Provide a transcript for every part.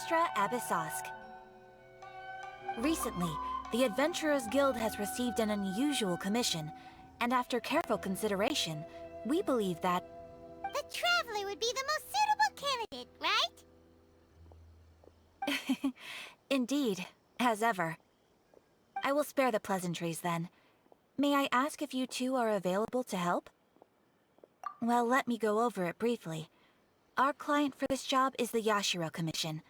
Astra Abyssosk. Recently, the Adventurers Guild has received an unusual commission, and after careful consideration, we believe that... The Traveler would be the most suitable candidate, right? Indeed, as ever. I will spare the pleasantries then. May I ask if you two are available to help? Well, let me go over it briefly. Our client for this job is the Yashiro Commission.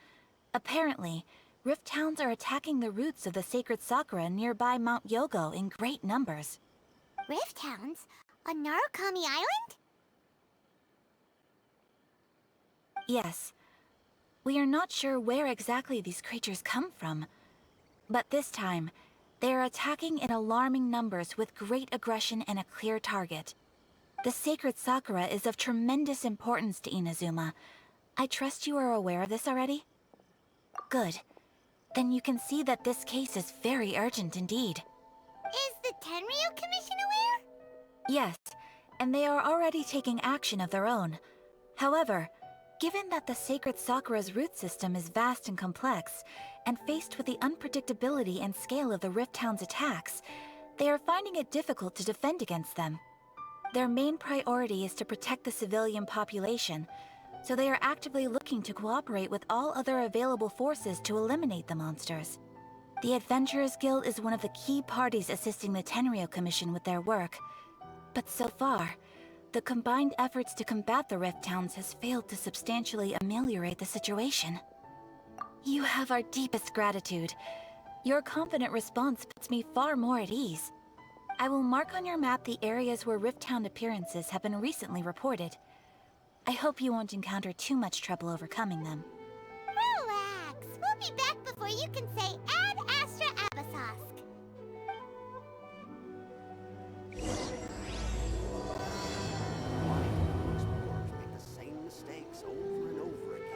Apparently, Rift Towns are attacking the roots of the sacred sakura nearby Mount Yogo in great numbers. Rift Towns? On Narukami Island? Yes. We are not sure where exactly these creatures come from. But this time, they are attacking in alarming numbers with great aggression and a clear target. The sacred sakura is of tremendous importance to Inazuma. I trust you are aware of this already? Good. Then you can see that this case is very urgent indeed. Is the Tenryu Commission aware? Yes, and they are already taking action of their own. However, given that the sacred sakura's root system is vast and complex, and faced with the unpredictability and scale of the Rift Town's attacks, they are finding it difficult to defend against them. Their main priority is to protect the civilian population, so they are actively looking to cooperate with all other available forces to eliminate the monsters. The Adventurers Guild is one of the key parties assisting the Tenryu Commission with their work. But so far, the combined efforts to combat the Rift Towns has failed to substantially ameliorate the situation. You have our deepest gratitude. Your confident response puts me far more at ease. I will mark on your map the areas where Rift Town appearances have been recently reported. I hope you won't encounter too much trouble overcoming them. Relax. We'll be back before you can say Ad Astra Abyssosk. Make the same mistakes over and over again.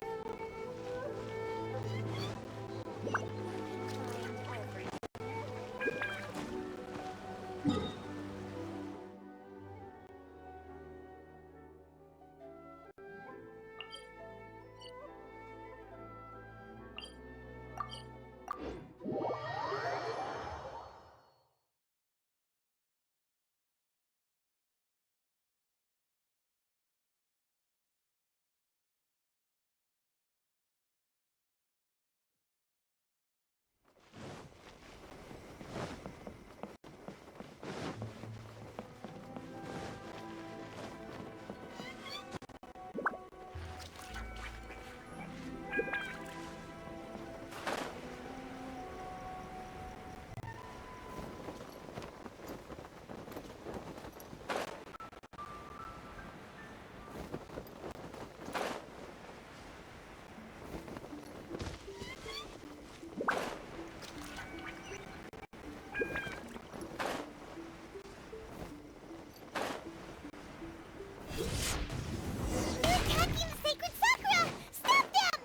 They're attacking the sacred sakura! Stop them!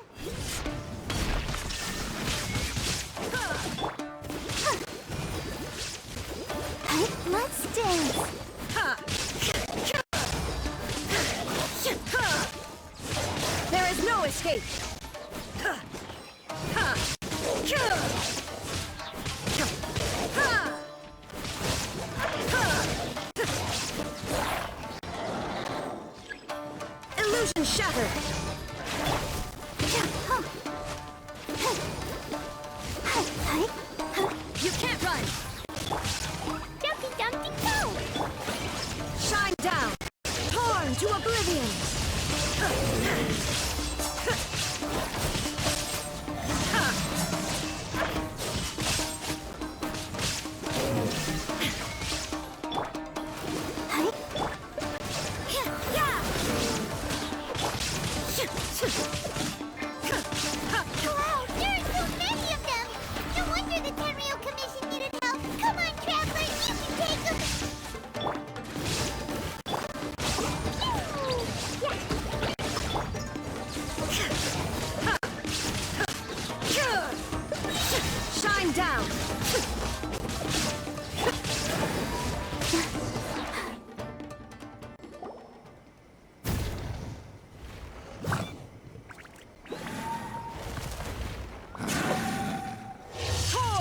Let's dance! There is no escape! Illusion shattered! You can't run! Dumpty Dumpty Go! Shine down! Torn to oblivion! Wow, there are so many of them! No wonder the Tenryu Commission needed help! Come on, Traveler, you can take them! Shine down!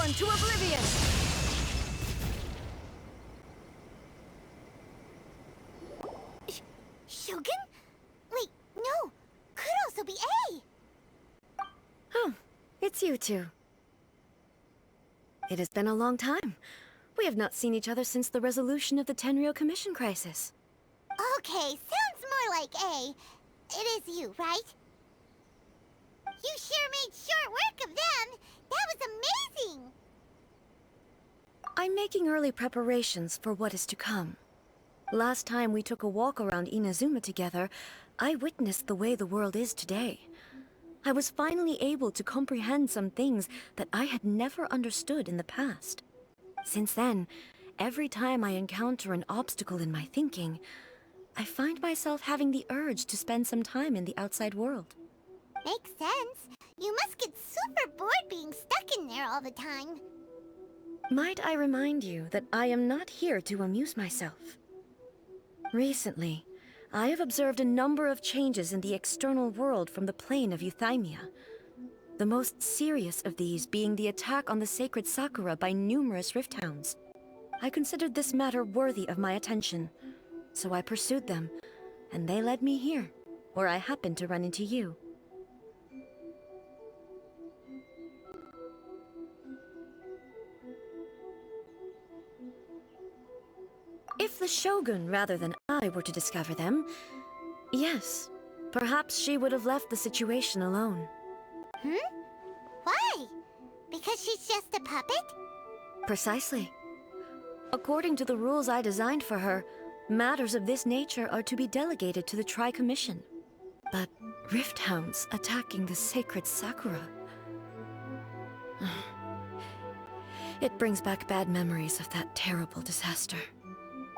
Torn to oblivion! Shogun? Wait, no. Could also be A. Oh, it's you two. It has been a long time. We have not seen each other since the resolution of the Tenryou Commission crisis. Okay, sounds more like A. It is you, right? You sure made short work of them. That was amazing. I'm making early preparations for what is to come. Last time we took a walk around Inazuma together, I witnessed the way the world is today. I was finally able to comprehend some things that I had never understood in the past. Since then, every time I encounter an obstacle in my thinking, I find myself having the urge to spend some time in the outside world. Makes sense. You must get super bored being stuck in there all the time. Might I remind you that I am not here to amuse myself? Recently, I have observed a number of changes in the external world from the plane of Euthymia. The most serious of these being the attack on the sacred Sakura by numerous rift hounds. I considered this matter worthy of my attention, so I pursued them, and they led me here, where I happened to run into you. If the Shogun rather than I were to discover them, yes, perhaps she would have left the situation alone. Why? Because she's just a puppet? Precisely. According to the rules I designed for her, matters of this nature are to be delegated to the Tri-Commission. But rift hounds attacking the sacred Sakura... It brings back bad memories of that terrible disaster.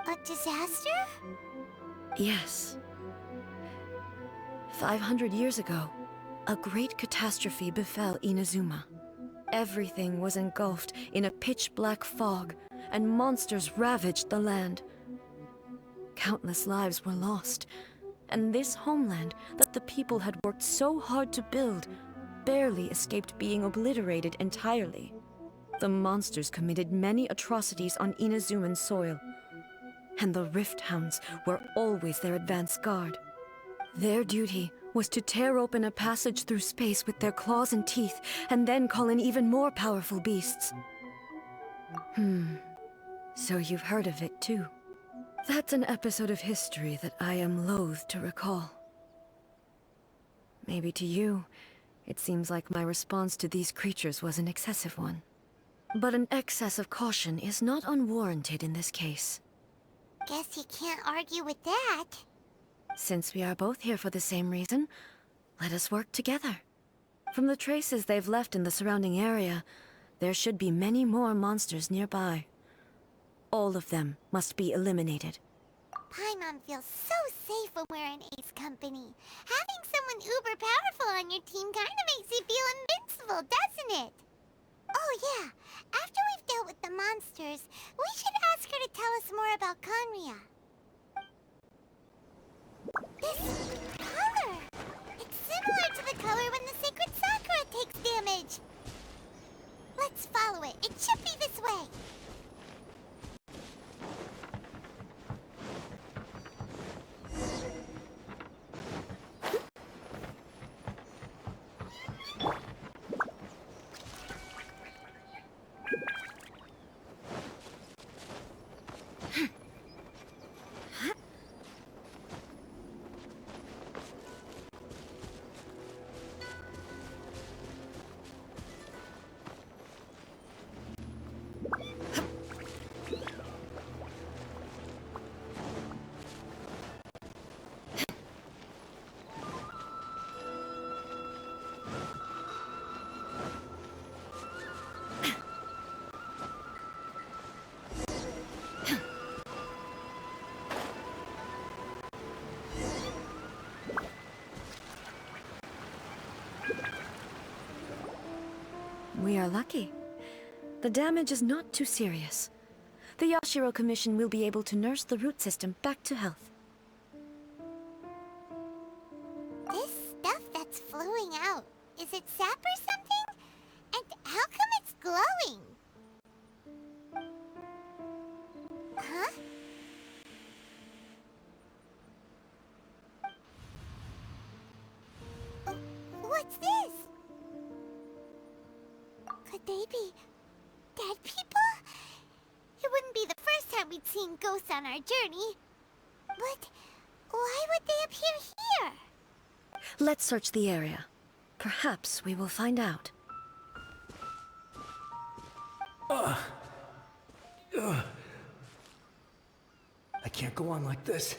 A disaster? Yes. 500 years ago, a great catastrophe befell Inazuma. Everything was engulfed in a pitch-black fog, and monsters ravaged the land. Countless lives were lost, and this homeland that the people had worked so hard to build barely escaped being obliterated entirely. The monsters committed many atrocities on Inazuman soil, and the Rift Hounds were always their advance guard. Their duty was to tear open a passage through space with their claws and teeth, and then call in even more powerful beasts. So you've heard of it too. That's an episode of history that I am loath to recall. Maybe to you, it seems like my response to these creatures was an excessive one. But an excess of caution is not unwarranted in this case. Guess you can't argue with that. Since we are both here for the same reason, let us work together. From the traces they've left in the surrounding area, there should be many more monsters nearby. All of them must be eliminated. Paimon feels so safe when we're in Ace Company. Having someone uber powerful on your team kinda makes you feel invincible, doesn't it? Oh yeah, after we've dealt with the monsters, we should ask her to tell us more about Conria. This color! It's similar to the color when the sacred Sakura takes damage. Let's follow it. It should be this way. We are lucky. The damage is not too serious. The Yashiro Commission will be able to nurse the root system back to health. This stuff that's flowing out, is it sap or something? And how come it's glowing? Could they be dead people? It wouldn't be the first time we'd seen ghosts on our journey. But why would they appear here? Let's search the area. Perhaps we will find out. I can't go on like this.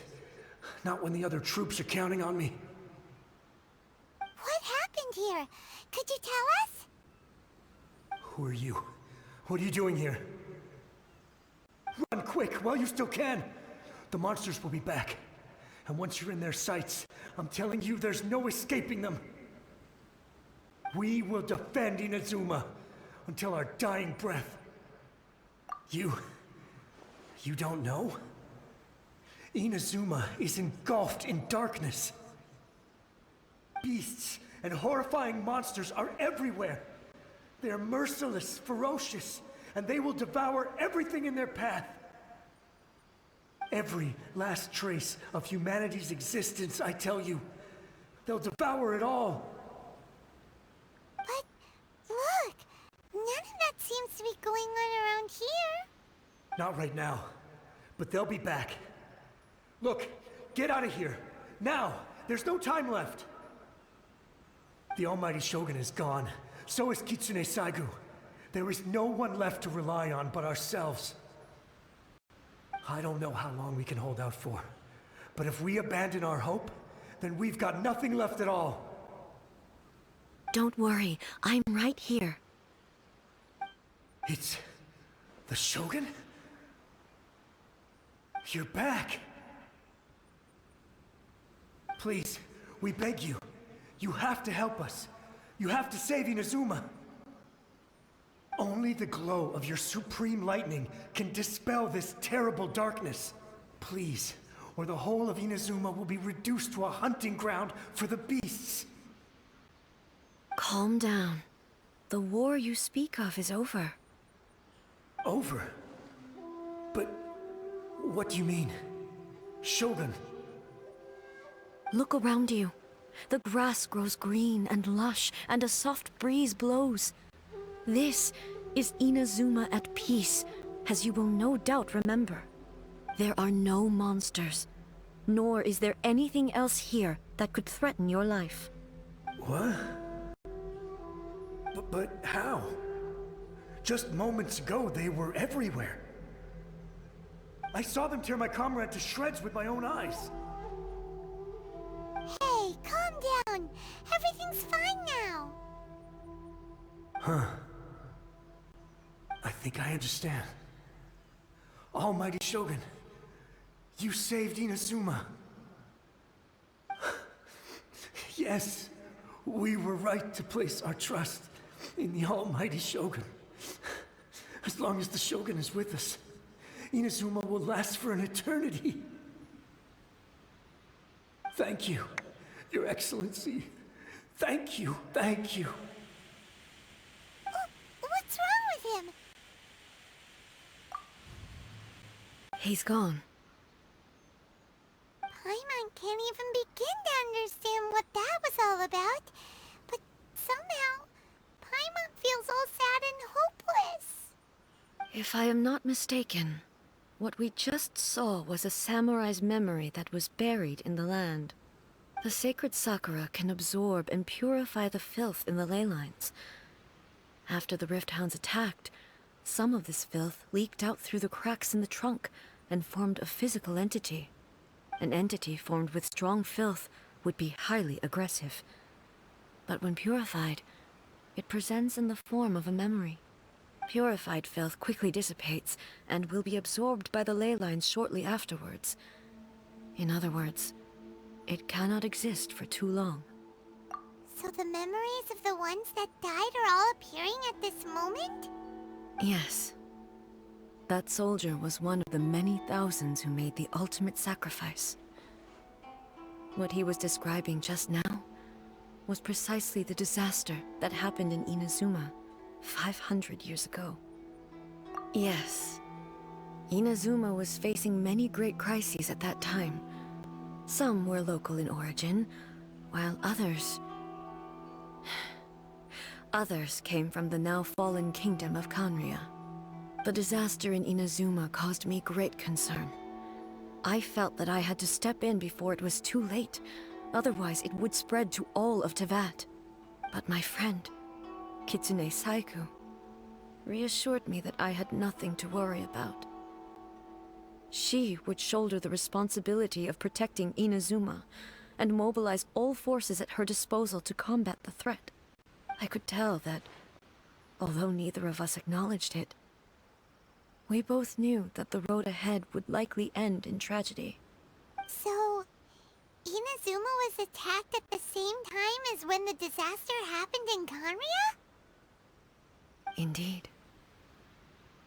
Not when the other troops are counting on me. What happened here? Could you tell us? Who are you? What are you doing here? Run quick, while you still can! The monsters will be back. And once you're in their sights, I'm telling you, there's no escaping them. We will defend Inazuma until our dying breath. You don't know? Inazuma is engulfed in darkness. Beasts and horrifying monsters are everywhere. They are merciless, ferocious, and they will devour everything in their path. Every last trace of humanity's existence, I tell you. They'll devour it all. But look, none of that seems to be going on around here. Not right now, but they'll be back. Look, get out of here. Now! There's no time left! The almighty Shogun is gone. So is Kitsune Saigu. There is no one left to rely on but ourselves. I don't know how long we can hold out for. But if we abandon our hope, then we've got nothing left at all. Don't worry, I'm right here. It's the Shogun? You're back! Please, we beg you. You have to help us. You have to save Inazuma. Only the glow of your supreme lightning can dispel this terrible darkness. Please, or the whole of Inazuma will be reduced to a hunting ground for the beasts. Calm down. The war you speak of is over. Over? But what do you mean? Shogun? Look around you. The grass grows green and lush, and a soft breeze blows. This is Inazuma at peace, as you will no doubt remember. There are no monsters, nor is there anything else here that could threaten your life. What? But how? Just moments ago, they were everywhere. I saw them tear my comrade to shreds with my own eyes. Hey, calm down. Everything's fine now. Huh. I think I understand. Almighty Shogun, you saved Inazuma. Yes, we were right to place our trust in the Almighty Shogun. As long as the Shogun is with us, Inazuma will last for an eternity. Thank you, Your Excellency. Thank you, thank you. What's wrong with him? He's gone. Paimon can't even begin to understand what that was all about. But somehow, Paimon feels all sad and hopeless. If I am not mistaken, what we just saw was a samurai's memory that was buried in the land. The sacred sakura can absorb and purify the filth in the ley lines. After the Rift Hounds attacked, some of this filth leaked out through the cracks in the trunk and formed a physical entity. An entity formed with strong filth would be highly aggressive. But when purified, it presents in the form of a memory. Purified filth quickly dissipates and will be absorbed by the ley lines shortly afterwards. In other words, it cannot exist for too long. So the memories of the ones that died are all appearing at this moment? Yes. That soldier was one of the many thousands who made the ultimate sacrifice. What he was describing just now was precisely the disaster that happened in Inazuma 500 years ago. Yes, Inazuma was facing many great crises at that time. Some were local in origin, while others Others came from the now fallen kingdom of Kanria. The disaster in Inazuma caused me great concern. I felt that I had to step in before it was too late, otherwise it would spread to all of Tevat. But my friend, Kitsune Saiku, reassured me that I had nothing to worry about. She would shoulder the responsibility of protecting Inazuma and mobilize all forces at her disposal to combat the threat. I could tell that, although neither of us acknowledged it, we both knew that the road ahead would likely end in tragedy. So, Inazuma was attacked at the same time as when the disaster happened in Kanria? Indeed.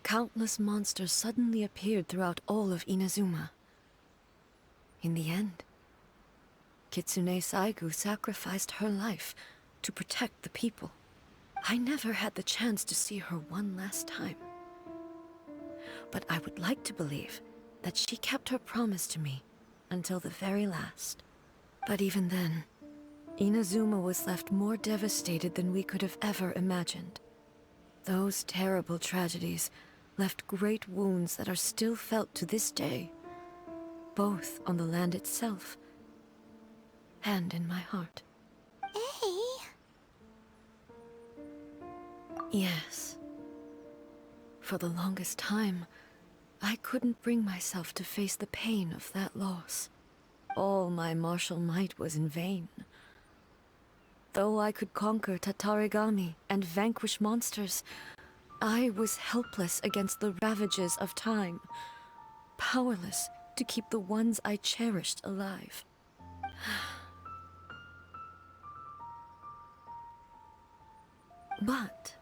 Countless monsters suddenly appeared throughout all of Inazuma. In the end, Kitsune Saigu sacrificed her life to protect the people. I never had the chance to see her one last time. But I would like to believe that she kept her promise to me until the very last. But even then, Inazuma was left more devastated than we could have ever imagined. Those terrible tragedies left great wounds that are still felt to this day, both on the land itself and in my heart. Hey. Yes. For the longest time, I couldn't bring myself to face the pain of that loss. All my martial might was in vain. Though I could conquer Tatarigami and vanquish monsters, I was helpless against the ravages of time, powerless to keep the ones I cherished alive. But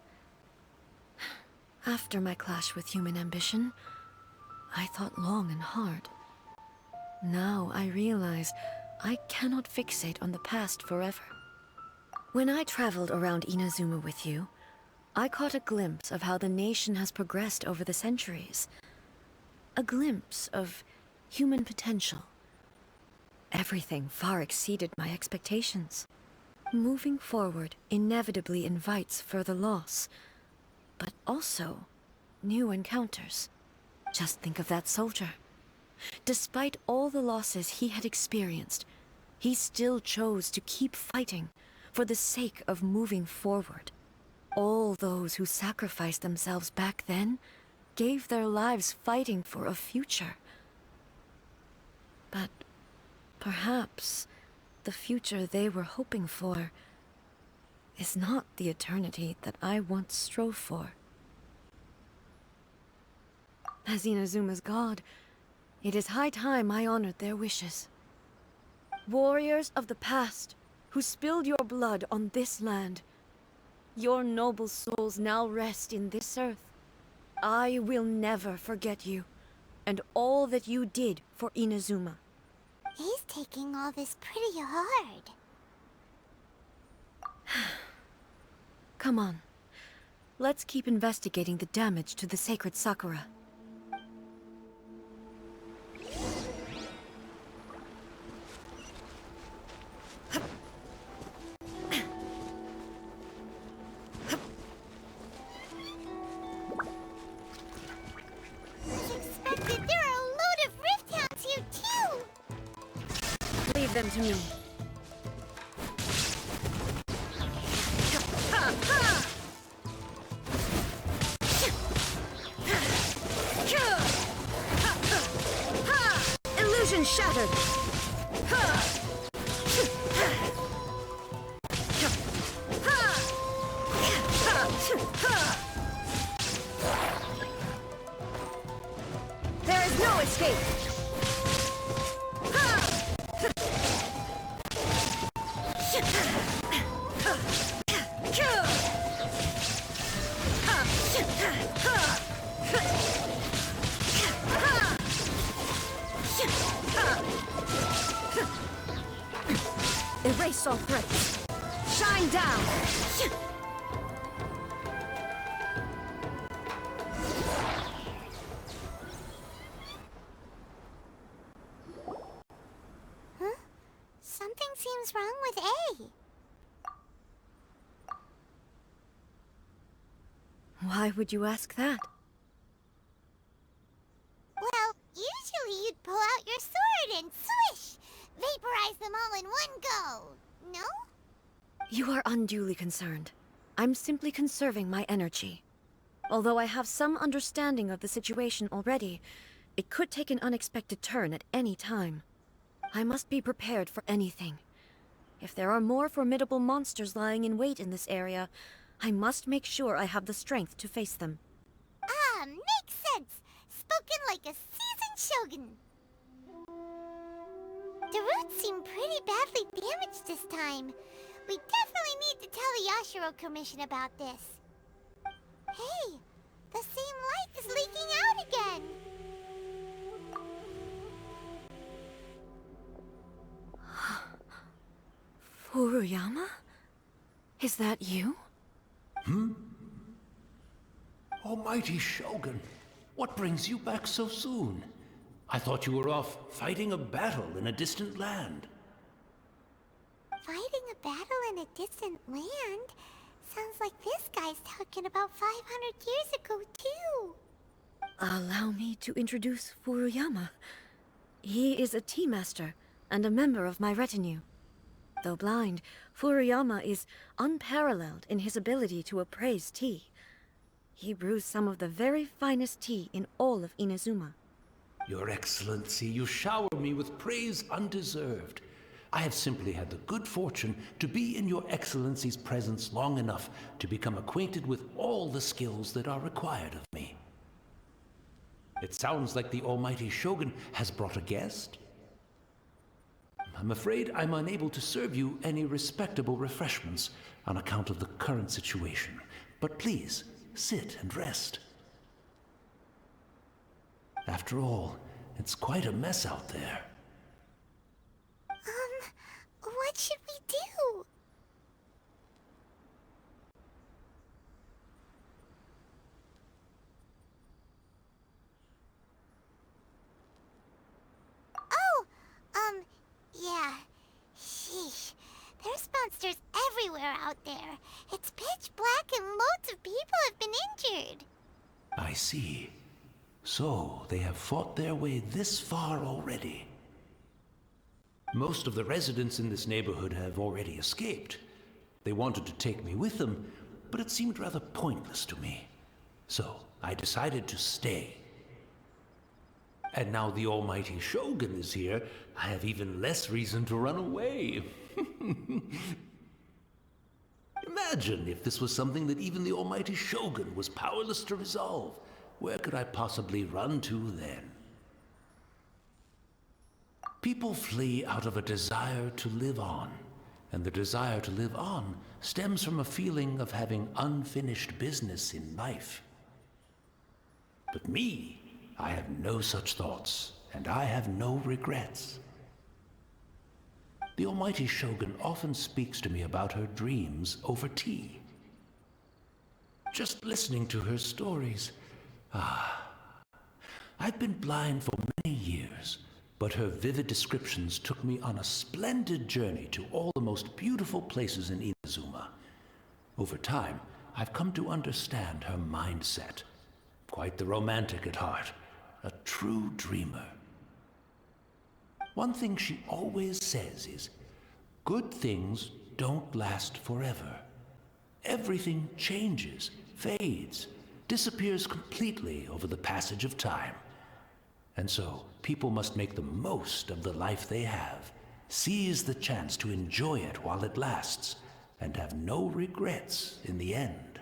after my clash with human ambition, I thought long and hard. Now I realize I cannot fixate on the past forever. When I traveled around Inazuma with you, I caught a glimpse of how the nation has progressed over the centuries. A glimpse of human potential. Everything far exceeded my expectations. Moving forward inevitably invites further loss, but also new encounters. Just think of that soldier. Despite all the losses he had experienced, he still chose to keep fighting for the sake of moving forward. All those who sacrificed themselves back then gave their lives fighting for a future. But perhaps the future they were hoping for is not the eternity that I once strove for. As Inazuma's god, it is high time I honored their wishes. Warriors of the past, who spilled your blood on this land, your noble souls now rest in this earth. I will never forget you, and all that you did for Inazuma. He's taking all this pretty hard. Come on. Let's keep investigating the damage to the sacred Sakura. As expected, there are a load of Rift Hounds here too! Leave them to me. Illusion shattered! There is no escape! Erase all threats. Shine down! Huh? Something seems wrong with A. Why would you ask that? Well, usually you'd pull out your sword and swish! Vaporize them all in one go, no? You are unduly concerned. I'm simply conserving my energy. Although I have some understanding of the situation already, it could take an unexpected turn at any time. I must be prepared for anything. If there are more formidable monsters lying in wait in this area, I must make sure I have the strength to face them. Ah, makes sense! Spoken like a seasoned shogun. The roots seem pretty badly damaged this time. We definitely need to tell the Yashiro Commission about this. Hey, the same light is leaking out again! Furuyama? Is that you? Almighty Shogun, what brings you back so soon? I thought you were off fighting a battle in a distant land. Fighting a battle in a distant land? Sounds like this guy's talking about 500 years ago, too. Allow me to introduce Furuyama. He is a tea master and a member of my retinue. Though blind, Furuyama is unparalleled in his ability to appraise tea. He brews some of the very finest tea in all of Inazuma. Your Excellency, you shower me with praise undeserved. I have simply had the good fortune to be in Your Excellency's presence long enough to become acquainted with all the skills that are required of me. It sounds like the Almighty Shogun has brought a guest. I'm afraid I'm unable to serve you any respectable refreshments on account of the current situation. But please, sit and rest. After all, it's quite a mess out there. What should we do? Oh, yeah. Sheesh. There's monsters everywhere out there. It's pitch black and loads of people have been injured. I see. So, they have fought their way this far already. Most of the residents in this neighborhood have already escaped. They wanted to take me with them, but it seemed rather pointless to me. So, I decided to stay. And now the Almighty Shogun is here, I have even less reason to run away. Imagine if this was something that even the Almighty Shogun was powerless to resolve. Where could I possibly run to then? People flee out of a desire to live on, and the desire to live on stems from a feeling of having unfinished business in life. But me, I have no such thoughts, and I have no regrets. The Almighty Shogun often speaks to me about her dreams over tea. Just listening to her stories, I've been blind for many years, but her vivid descriptions took me on a splendid journey to all the most beautiful places in Inazuma. Over time, I've come to understand her mindset. Quite the romantic at heart, a true dreamer. One thing she always says is, good things don't last forever. Everything changes, fades, disappears completely over the passage of time. And so, people must make the most of the life they have, seize the chance to enjoy it while it lasts, and have no regrets in the end.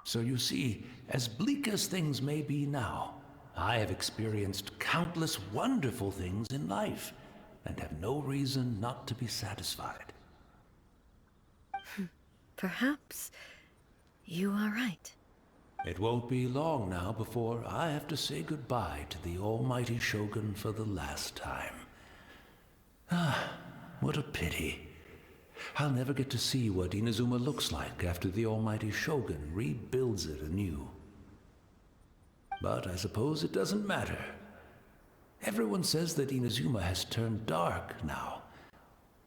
So you see, as bleak as things may be now, I have experienced countless wonderful things in life, and have no reason not to be satisfied. Perhaps you are right. It won't be long now before I have to say goodbye to the Almighty Shogun for the last time. What a pity. I'll never get to see what Inazuma looks like after the Almighty Shogun rebuilds it anew. But I suppose it doesn't matter. Everyone says that Inazuma has turned dark now.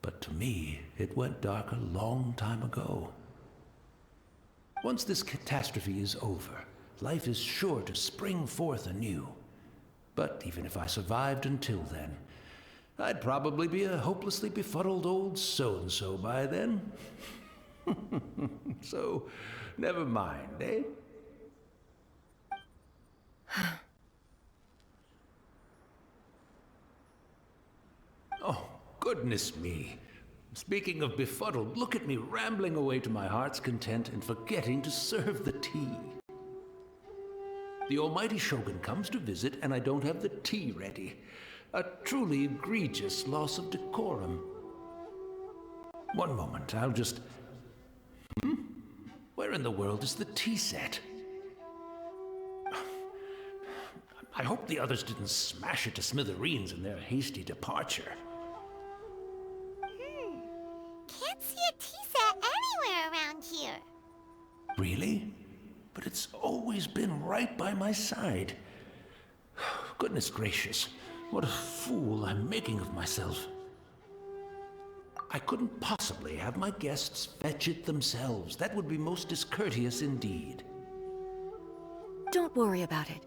But to me, it went dark a long time ago. Once this catastrophe is over, life is sure to spring forth anew. But even if I survived until then, I'd probably be a hopelessly befuddled old so-and-so by then. So, never mind, eh? Oh, goodness me. Speaking of befuddled, look at me rambling away to my heart's content and forgetting to serve the tea. The almighty Shogun comes to visit and I don't have the tea ready. A truly egregious loss of decorum. One moment, I'll just... Where in the world is the tea set? I hope the others didn't smash it to smithereens in their hasty departure. Can't see a tea set anywhere around here. Really? But it's always been right by my side. Goodness gracious, what a fool I'm making of myself. I couldn't possibly have my guests fetch it themselves. That would be most discourteous indeed. Don't worry about it.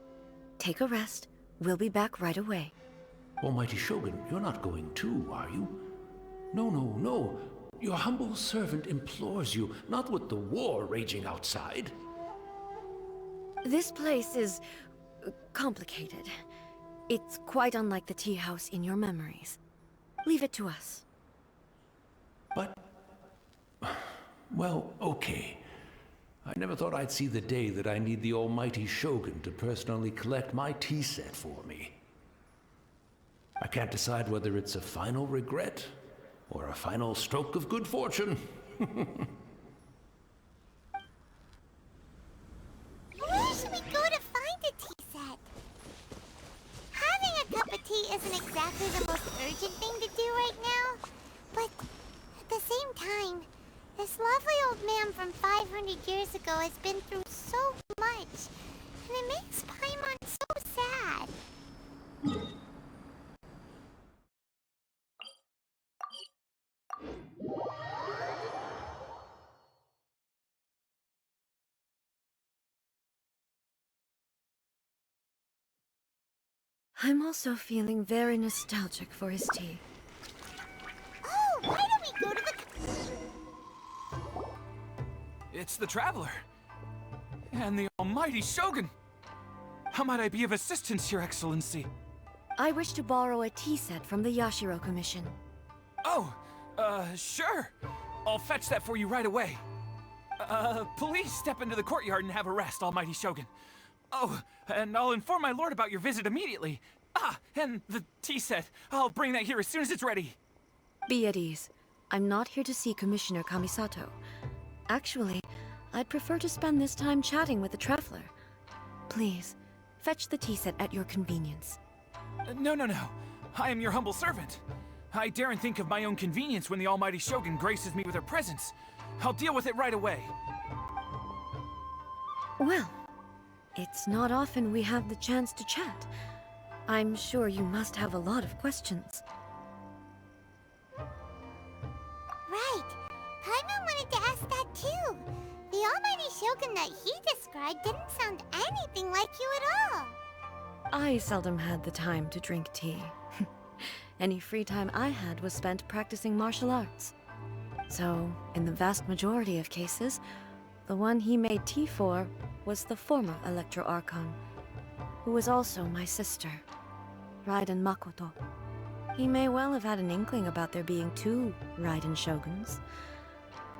Take a rest. We'll be back right away. Almighty Shogun, you're not going too, are you? No, no, no. Your humble servant implores you, not with the war raging outside. This place is complicated. It's quite unlike the tea house in your memories. Leave it to us. But... well, okay. I never thought I'd see the day that I need the almighty Shogun to personally collect my tea set for me. I can't decide whether it's a final regret or a final stroke of good fortune. Where should we go to find a tea set? Having a cup of tea isn't exactly the most urgent thing to do right now, but at the same time, this lovely old man from 500 years ago has been through so much, and it makes Paimon so sad. I'm also feeling very nostalgic for his tea. Oh, why don't we go to the... It's the Traveler. And the almighty Shogun. How might I be of assistance, Your Excellency? I wish to borrow a tea set from the Yashiro Commission. Oh, sure. I'll fetch that for you right away. Please step into the courtyard and have a rest, almighty Shogun. Oh, and I'll inform my lord about your visit immediately. Ah, and the tea set. I'll bring that here as soon as it's ready. Be at ease. I'm not here to see Commissioner Kamisato. Actually, I'd prefer to spend this time chatting with the Traveler. Please, fetch the tea set at your convenience. No. I am your humble servant. I daren't think of my own convenience when the almighty Shogun graces me with her presence. I'll deal with it right away. Well, it's not often we have the chance to chat. I'm sure you must have a lot of questions. Right. Paimon wanted to ask that too. The almighty Shogun that he described didn't sound anything like you at all. I seldom had the time to drink tea. Any free time I had was spent practicing martial arts. So, in the vast majority of cases, the one he made tea for was the former Electro Archon, who was also my sister, Raiden Makoto. He may well have had an inkling about there being two Raiden Shoguns,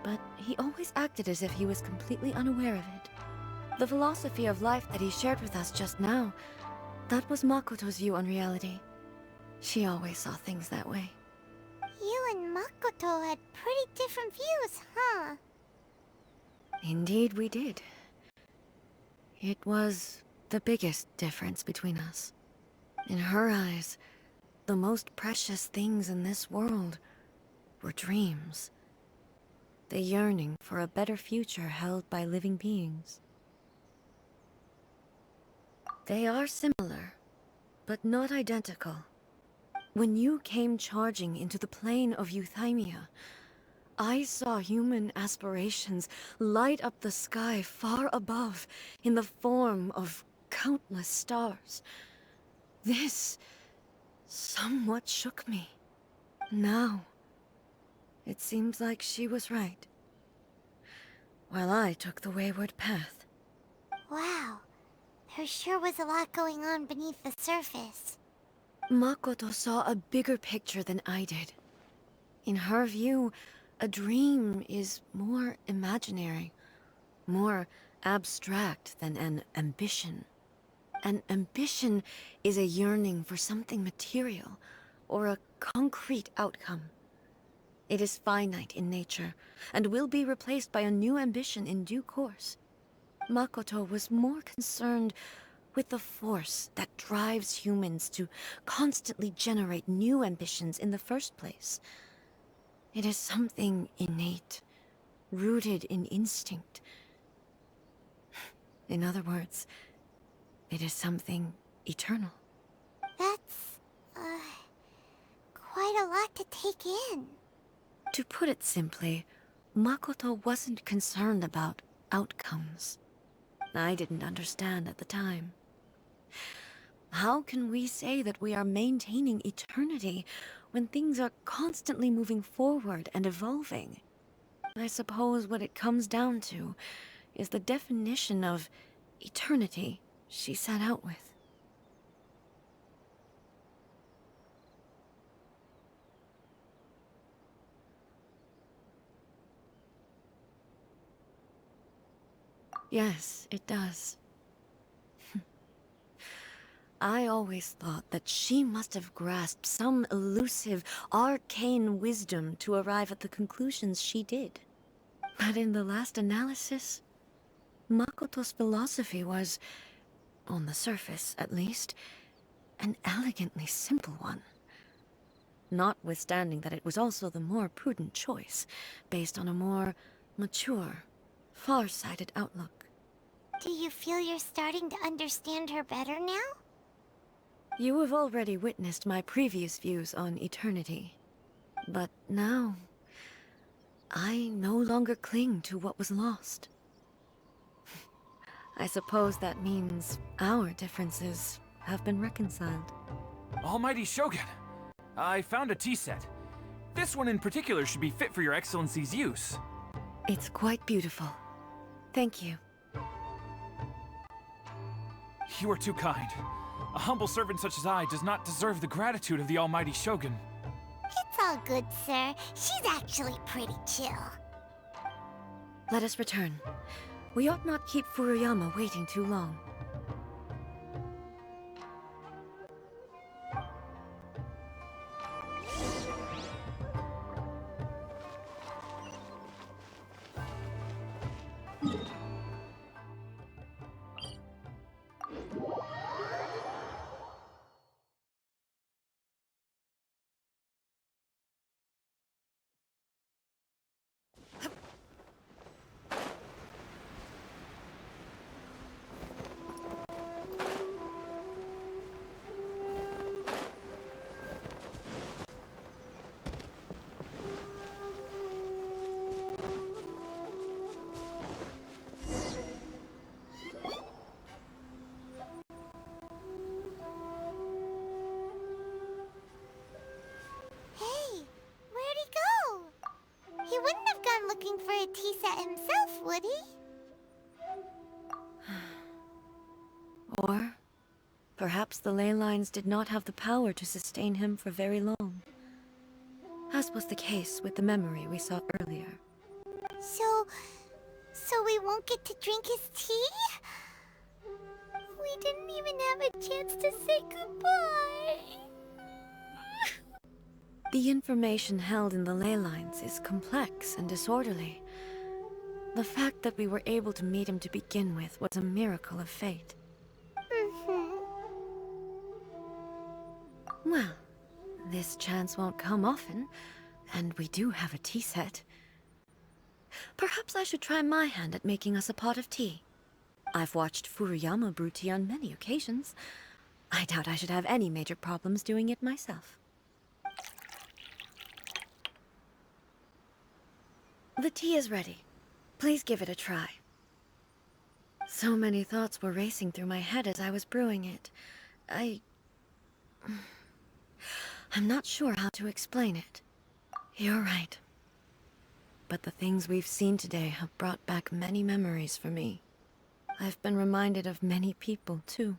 but he always acted as if he was completely unaware of it. The philosophy of life that he shared with us just now, that was Makoto's view on reality. She always saw things that way. You and Makoto had pretty different views, huh? Indeed we did. It was the biggest difference between us. In her eyes, the most precious things in this world were dreams. The yearning for a better future held by living beings. They are similar, but not identical. When you came charging into the plane of Euthymia, I saw human aspirations light up the sky far above in the form of countless stars. This somewhat shook me. Now, it seems like she was right, while I took the wayward path. Wow. There sure was a lot going on beneath the surface. Makoto saw a bigger picture than I did. In her view, a dream is more imaginary, more abstract than an ambition. An ambition is a yearning for something material, or a concrete outcome. It is finite in nature, and will be replaced by a new ambition in due course. Makoto was more concerned with the force that drives humans to constantly generate new ambitions in the first place. It is something innate, rooted in instinct. In other words, it is something eternal. That's, quite a lot to take in. To put it simply, Makoto wasn't concerned about outcomes. I didn't understand at the time. How can we say that we are maintaining eternity when things are constantly moving forward and evolving? I suppose what it comes down to is the definition of eternity she set out with. Yes, it does. I always thought that she must have grasped some elusive, arcane wisdom to arrive at the conclusions she did. But in the last analysis, Makoto's philosophy was, on the surface at least, an elegantly simple one. Notwithstanding that it was also the more prudent choice, based on a more mature, far-sighted outlook. Do you feel you're starting to understand her better now? You have already witnessed my previous views on eternity. But now, I no longer cling to what was lost. I suppose that means our differences have been reconciled. Almighty Shogun, I found a tea set. This one in particular should be fit for your Excellency's use. It's quite beautiful. Thank you. You are too kind. A humble servant such as I does not deserve the gratitude of the Almighty Shogun. It's all good, sir. She's actually pretty chill. Let us return. We ought not keep Furuyama waiting too long. Hey, where'd he go? He wouldn't have gone looking for a tea set himself, would he? Or perhaps the ley lines did not have the power to sustain him for very long, as was the case with the memory we saw earlier. So we won't get to drink his tea? We didn't even have a chance to say goodbye. The information held in the ley lines is complex and disorderly. The fact that we were able to meet him to begin with was a miracle of fate. Well, this chance won't come often, and we do have a tea set. Perhaps I should try my hand at making us a pot of tea. I've watched Furuyama brew tea on many occasions. I doubt I should have any major problems doing it myself. The tea is ready. Please give it a try. So many thoughts were racing through my head as I was brewing it. I'm not sure how to explain it. You're right. But the things we've seen today have brought back many memories for me. I've been reminded of many people, too.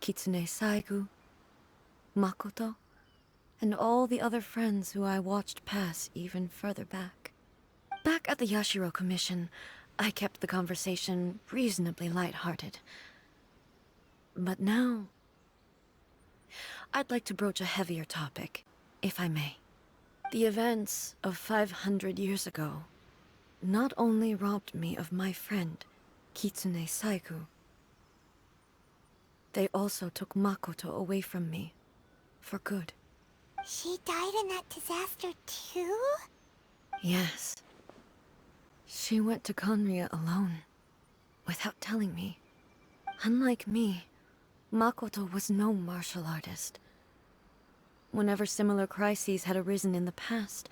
Kitsune Saigu, Makoto, and all the other friends who I watched pass even further back. Back at the Yashiro Commission, I kept the conversation reasonably lighthearted. But now, I'd like to broach a heavier topic, if I may. The events of 500 years ago not only robbed me of my friend, Kitsune Saigu, they also took Makoto away from me, for good. She died in that disaster too? Yes. She went to Conria alone, without telling me. Unlike me, Makoto was no martial artist. Whenever similar crises had arisen in the past,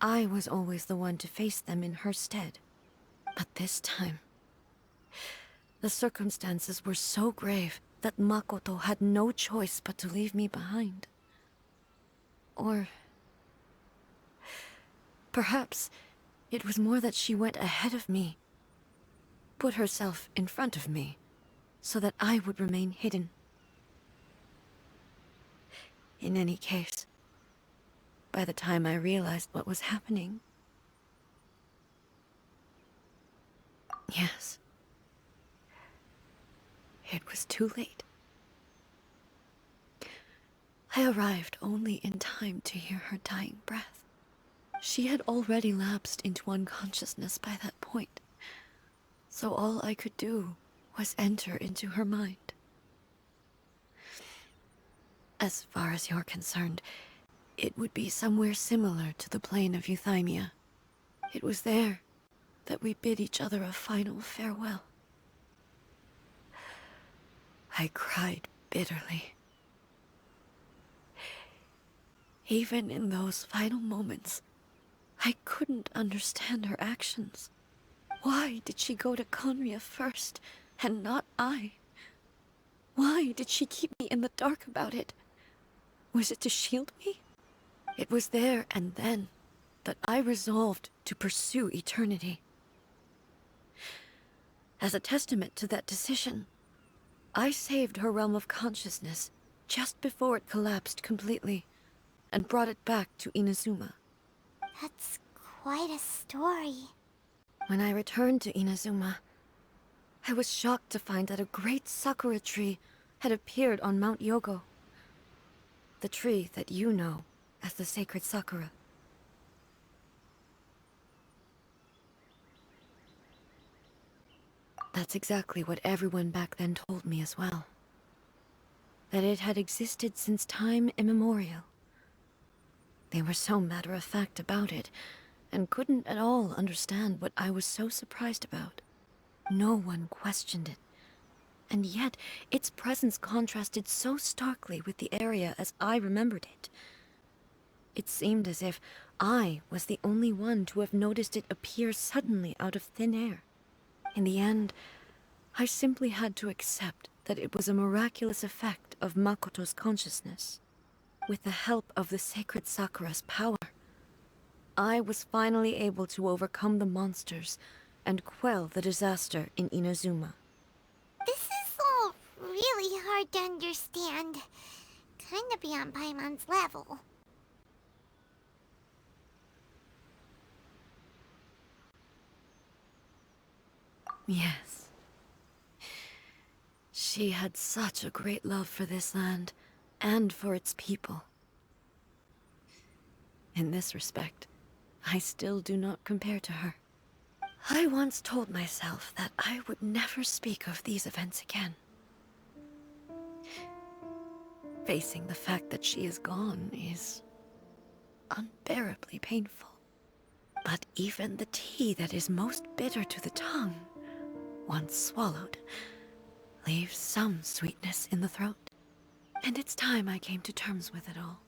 I was always the one to face them in her stead. But this time, the circumstances were so grave that Makoto had no choice but to leave me behind. Or perhaps it was more that she went ahead of me, put herself in front of me, so that I would remain hidden. In any case, by the time I realized what was happening... Yes. It was too late. I arrived only in time to hear her dying breath. She had already lapsed into unconsciousness by that point, so all I could do was enter into her mind. As far as you're concerned, it would be somewhere similar to the plain of Euthymia. It was there that we bid each other a final farewell. I cried bitterly. Even in those final moments, I couldn't understand her actions. Why did she go to Conria first, and not I? Why did she keep me in the dark about it? Was it to shield me? It was there and then that I resolved to pursue eternity. As a testament to that decision, I saved her realm of consciousness just before it collapsed completely, and brought it back to Inazuma. That's quite a story. When I returned to Inazuma, I was shocked to find that a great sakura tree had appeared on Mount Yogo. The tree that you know as the sacred sakura. That's exactly what everyone back then told me as well. That it had existed since time immemorial. They were so matter-of-fact about it, and couldn't at all understand what I was so surprised about. No one questioned it. And yet, its presence contrasted so starkly with the area as I remembered it. It seemed as if I was the only one to have noticed it appear suddenly out of thin air. In the end, I simply had to accept that it was a miraculous effect of Makoto's consciousness. With the help of the sacred Sakura's power, I was finally able to overcome the monsters and quell the disaster in Inazuma. This is all really hard to understand. Kinda beyond Paimon's level. Yes. She had such a great love for this land, and for its people. In this respect, I still do not compare to her. I once told myself that I would never speak of these events again. Facing the fact that she is gone is unbearably painful. But even the tea that is most bitter to the tongue, once swallowed, leaves some sweetness in the throat. And it's time I came to terms with it all.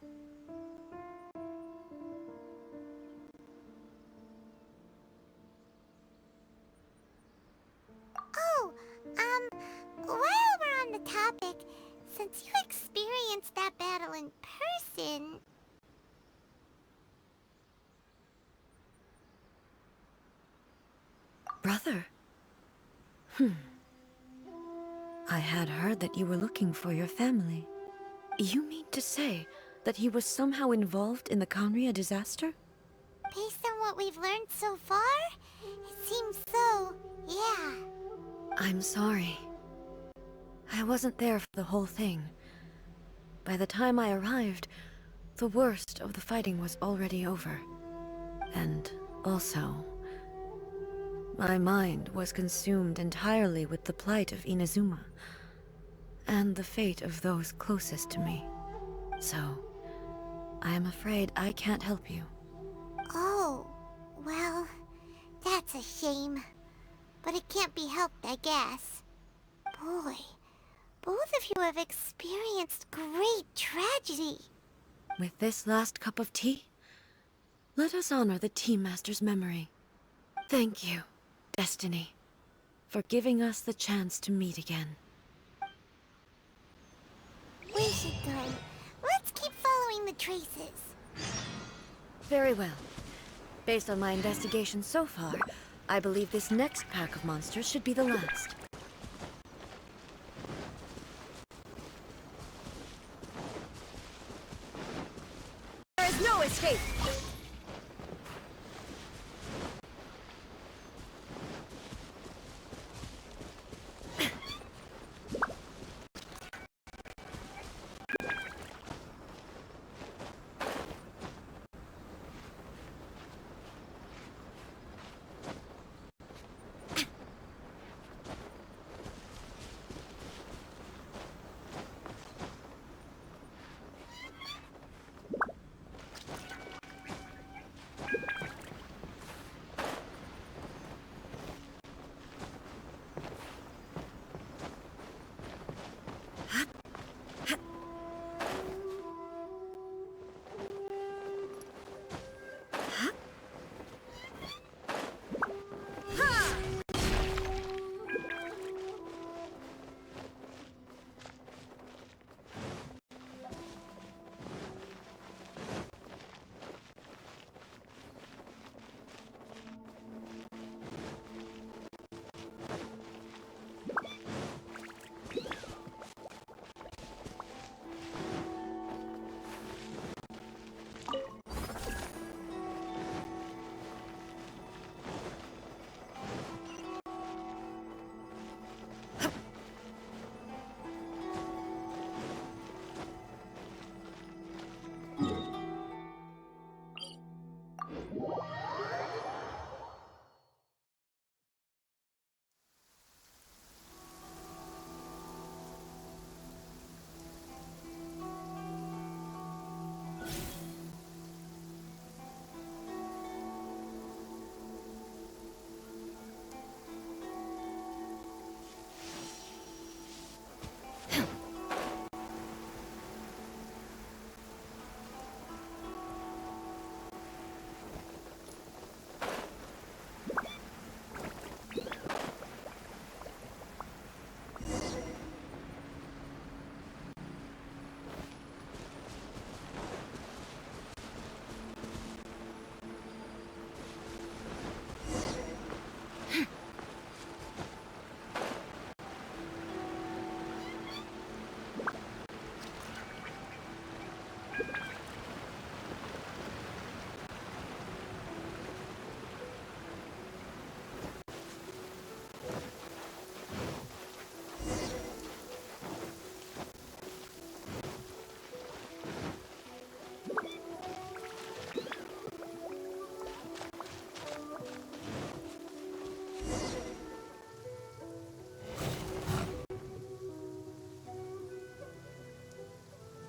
brother? I had heard that you were looking for your family. You mean to say that he was somehow involved in the Conria disaster? Based on what we've learned so far, it seems so, yeah. I'm sorry. I wasn't there for the whole thing. By the time I arrived, the worst of the fighting was already over. And also, my mind was consumed entirely with the plight of Inazuma, and the fate of those closest to me. So, I am afraid I can't help you. Oh, well, that's a shame. But it can't be helped, I guess. Boy, both of you have experienced great tragedy. With this last cup of tea, let us honor the Tea Master's memory. Thank you, Destiny, for giving us the chance to meet again. We should go. Let's keep following the traces. Very well. Based on my investigation so far, I believe this next pack of monsters should be the last. There is no escape!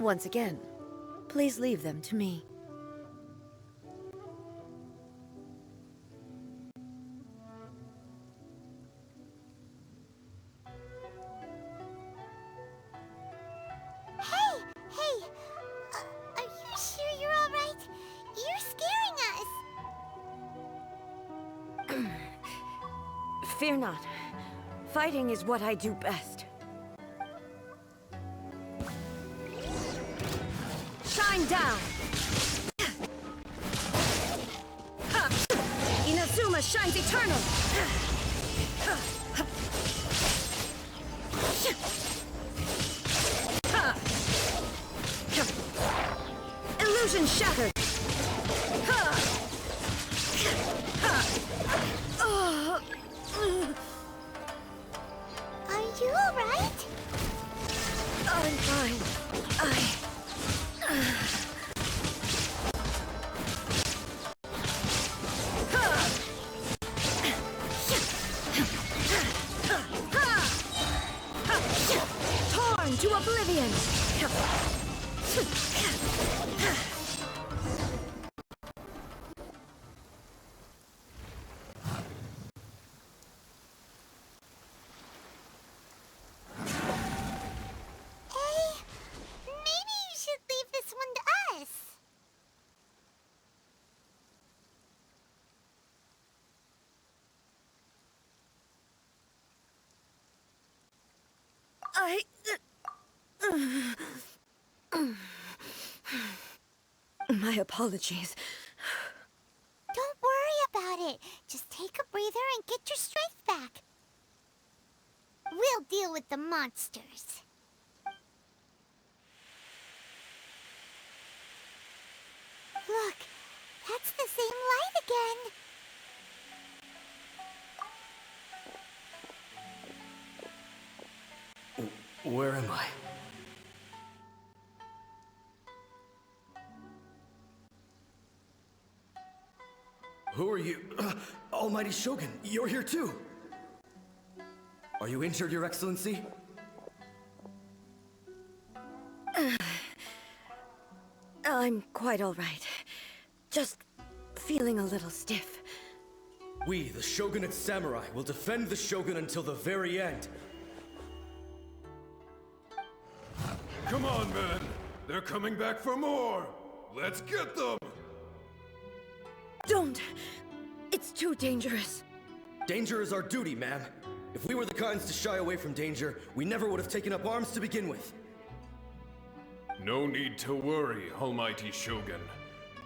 Once again, please leave them to me. Hey! Hey! Are you sure you're alright? You're scaring us! Fear not. Fighting is what I do best. Shine down! Inazuma shines eternal! Illusion shattered! Are you alright? I'm fine. Torn to oblivion! Maybe you should leave this one to us. My apologies. Don't worry about it. Just take a breather and get your strength back. We'll deal with the monsters. Look, that's the same light again. Where am I? Who are you? Almighty Shogun, you're here too! Are you injured, Your Excellency? I'm quite all right. Just feeling a little stiff. We, the Shogunate Samurai, will defend the Shogun until the very end. Come on, men! They're coming back for more! Let's get them! Don't! It's too dangerous. Danger is our duty, ma'am. If we were the kinds to shy away from danger, we never would have taken up arms to begin with. No need to worry, Almighty Shogun.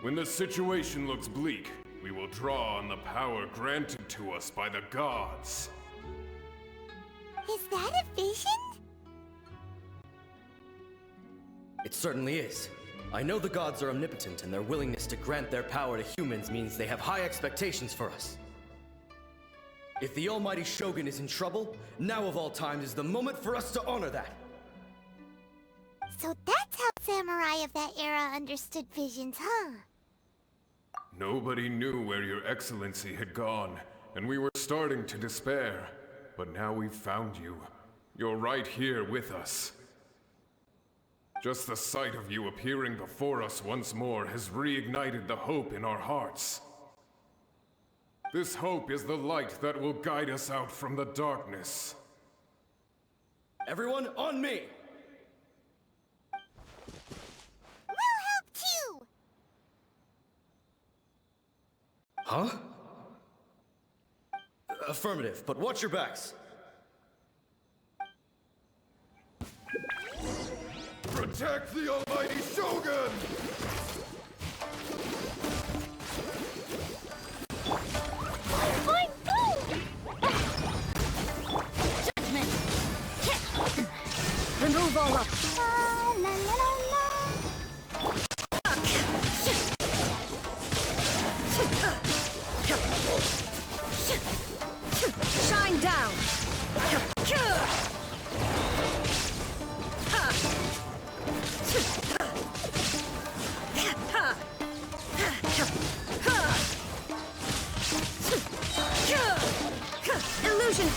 When the situation looks bleak, we will draw on the power granted to us by the gods. Is that a vision? It certainly is. I know the gods are omnipotent, and their willingness to grant their power to humans means they have high expectations for us. If the Almighty Shogun is in trouble, now of all times is the moment for us to honor that. So that's how samurai of that era understood visions, huh? Nobody knew where your Excellency had gone, and we were starting to despair. But now we've found you. You're right here with us. Just the sight of you appearing before us once more has reignited the hope in our hearts. This hope is the light that will guide us out from the darkness. Everyone, on me! We'll help too! Huh? Affirmative, but watch your backs. Protect the Almighty Shogun! Remove all up. La la la la. Shine down. Illusion.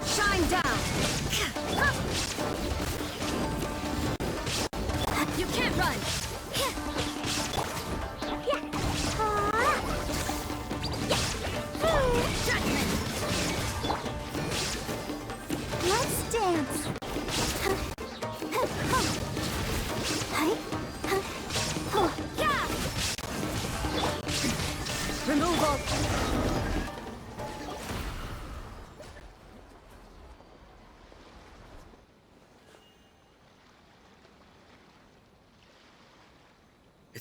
Shine down. You can't run. Let's dance. Remove all.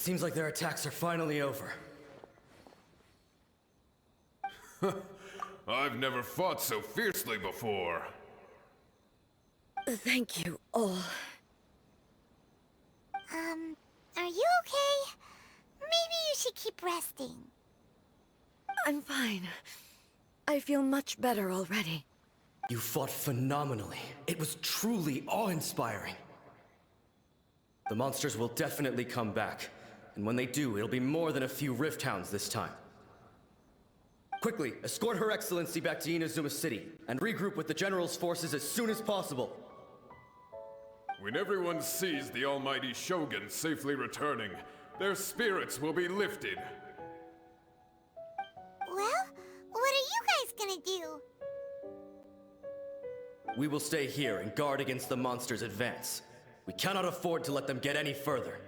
Seems like their attacks are finally over. I've never fought so fiercely before. Thank you all. Are you okay? Maybe you should keep resting. I'm fine. I feel much better already. You fought phenomenally. It was truly awe-inspiring. The monsters will definitely come back. And when they do, it'll be more than a few Rift Hounds this time. Quickly, escort Her Excellency back to Inazuma City, and regroup with the General's forces as soon as possible. When everyone sees the almighty Shogun safely returning, their spirits will be lifted. Well, what are you guys gonna do? We will stay here and guard against the monsters' advance. We cannot afford to let them get any further.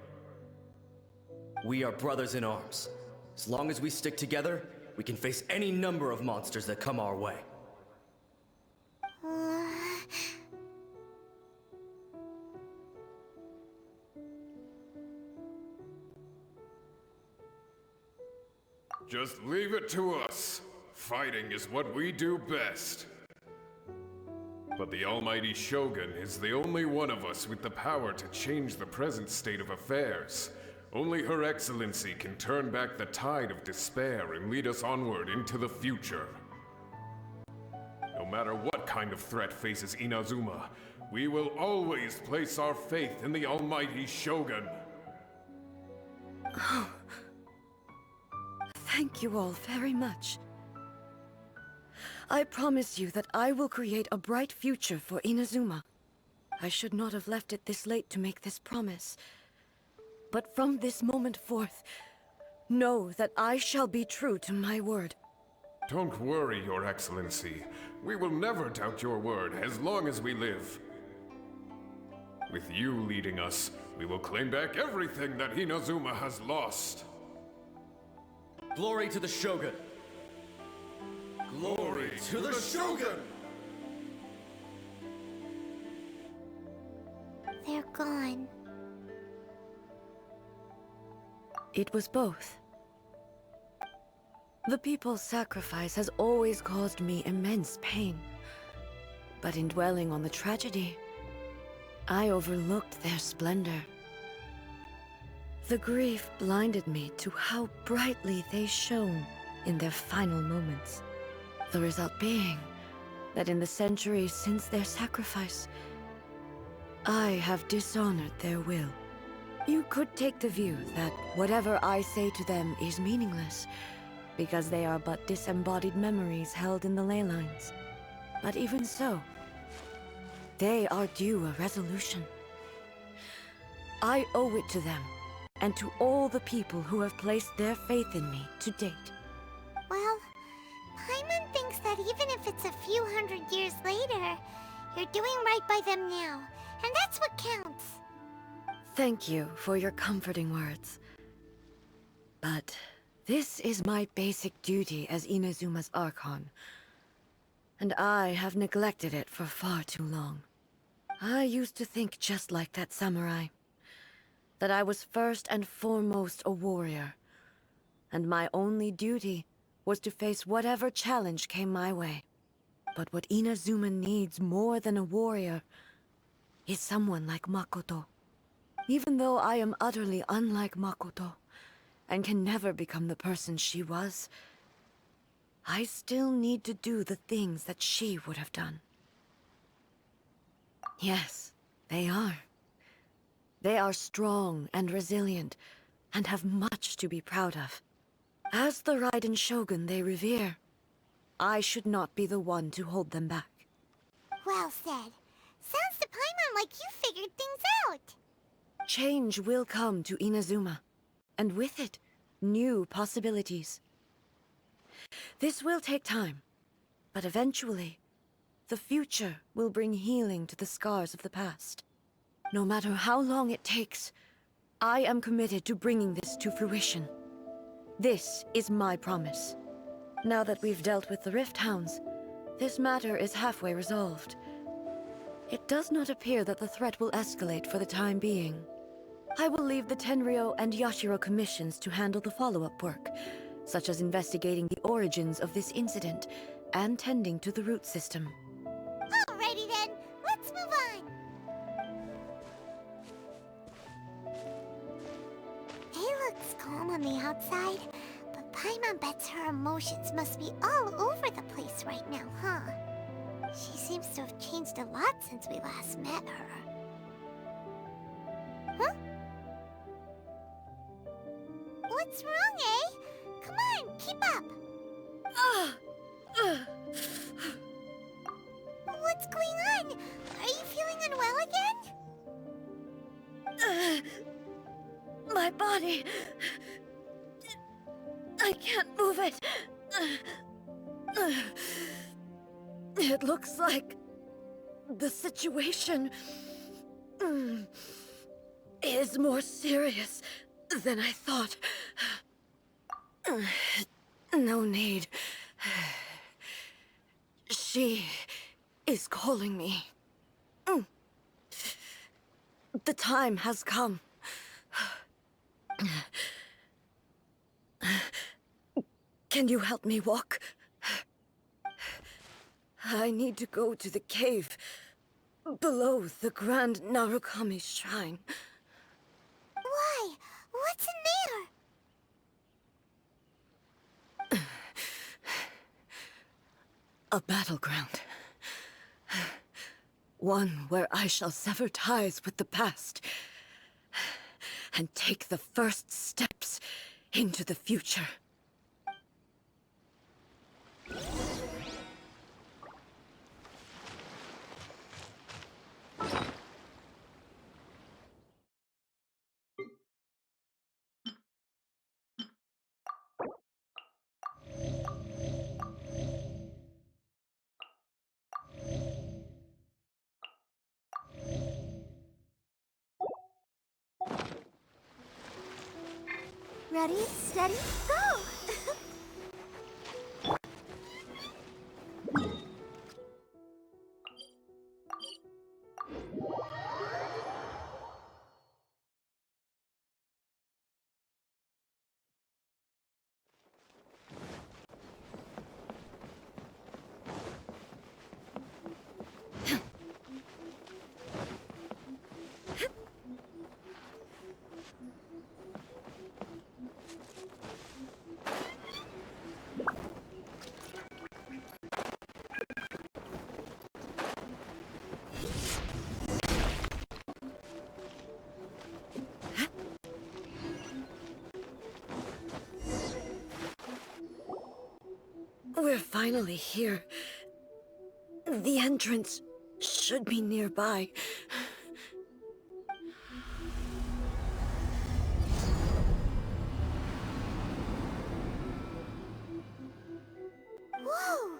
We are brothers in arms. As long as we stick together, we can face any number of monsters that come our way. Just leave it to us. Fighting is what we do best. But the almighty Shogun is the only one of us with the power to change the present state of affairs. Only Her Excellency can turn back the tide of despair and lead us onward into the future. No matter what kind of threat faces Inazuma, we will always place our faith in the almighty Shogun. Oh. Thank you all very much. I promise you that I will create a bright future for Inazuma. I should not have left it this late to make this promise. But from this moment forth, know that I shall be true to my word. Don't worry, Your Excellency. We will never doubt your word as long as we live. With you leading us, we will claim back everything that Inazuma has lost. Glory to the Shogun! Glory to the Shogun! They're gone. It was both. The people's sacrifice has always caused me immense pain. But in dwelling on the tragedy, I overlooked their splendor. The grief blinded me to how brightly they shone in their final moments. The result being that in the centuries since their sacrifice, I have dishonored their will. You could take the view that whatever I say to them is meaningless, because they are but disembodied memories held in the ley lines. But even so, they are due a resolution. I owe it to them, and to all the people who have placed their faith in me to date. Well, Paimon thinks that even if it's a few hundred years later, you're doing right by them now, and that's what counts. Thank you for your comforting words. But this is my basic duty as Inazuma's Archon, and I have neglected it for far too long. I used to think just like that samurai, that I was first and foremost a warrior, and my only duty was to face whatever challenge came my way. But what Inazuma needs more than a warrior is someone like Makoto. Even though I am utterly unlike Makoto, and can never become the person she was, I still need to do the things that she would have done. Yes, they are. They are strong and resilient, and have much to be proud of. As the Raiden Shogun they revere, I should not be the one to hold them back. Well said. Sounds to Paimon like you figured things out. Change will come to Inazuma, and with it, new possibilities. This will take time, but eventually, the future will bring healing to the scars of the past. No matter how long it takes, I am committed to bringing this to fruition. This is my promise. Now that we've dealt with the Rift Hounds, this matter is halfway resolved. It does not appear that the threat will escalate for the time being. I will leave the Tenryo and Yashiro commissions to handle the follow-up work, such as investigating the origins of this incident and tending to the root system. Alrighty then, let's move on. It looks calm on the outside, but Paimon bets her emotions must be all over the place right now, huh? She seems to have changed a lot since we last met her. Huh? What's wrong, eh? Come on, keep up! What's going on? Are you feeling unwell again? My body... I can't move it. It looks like the situation is more serious than I thought. No need. She is calling me. The time has come. Can you help me walk? I need to go to the cave below the Grand Narukami Shrine. Why? What's in there? A battleground. One where I shall sever ties with the past and take the first steps into the future. Ready, steady, go! We're finally here. The entrance should be nearby. Whoa!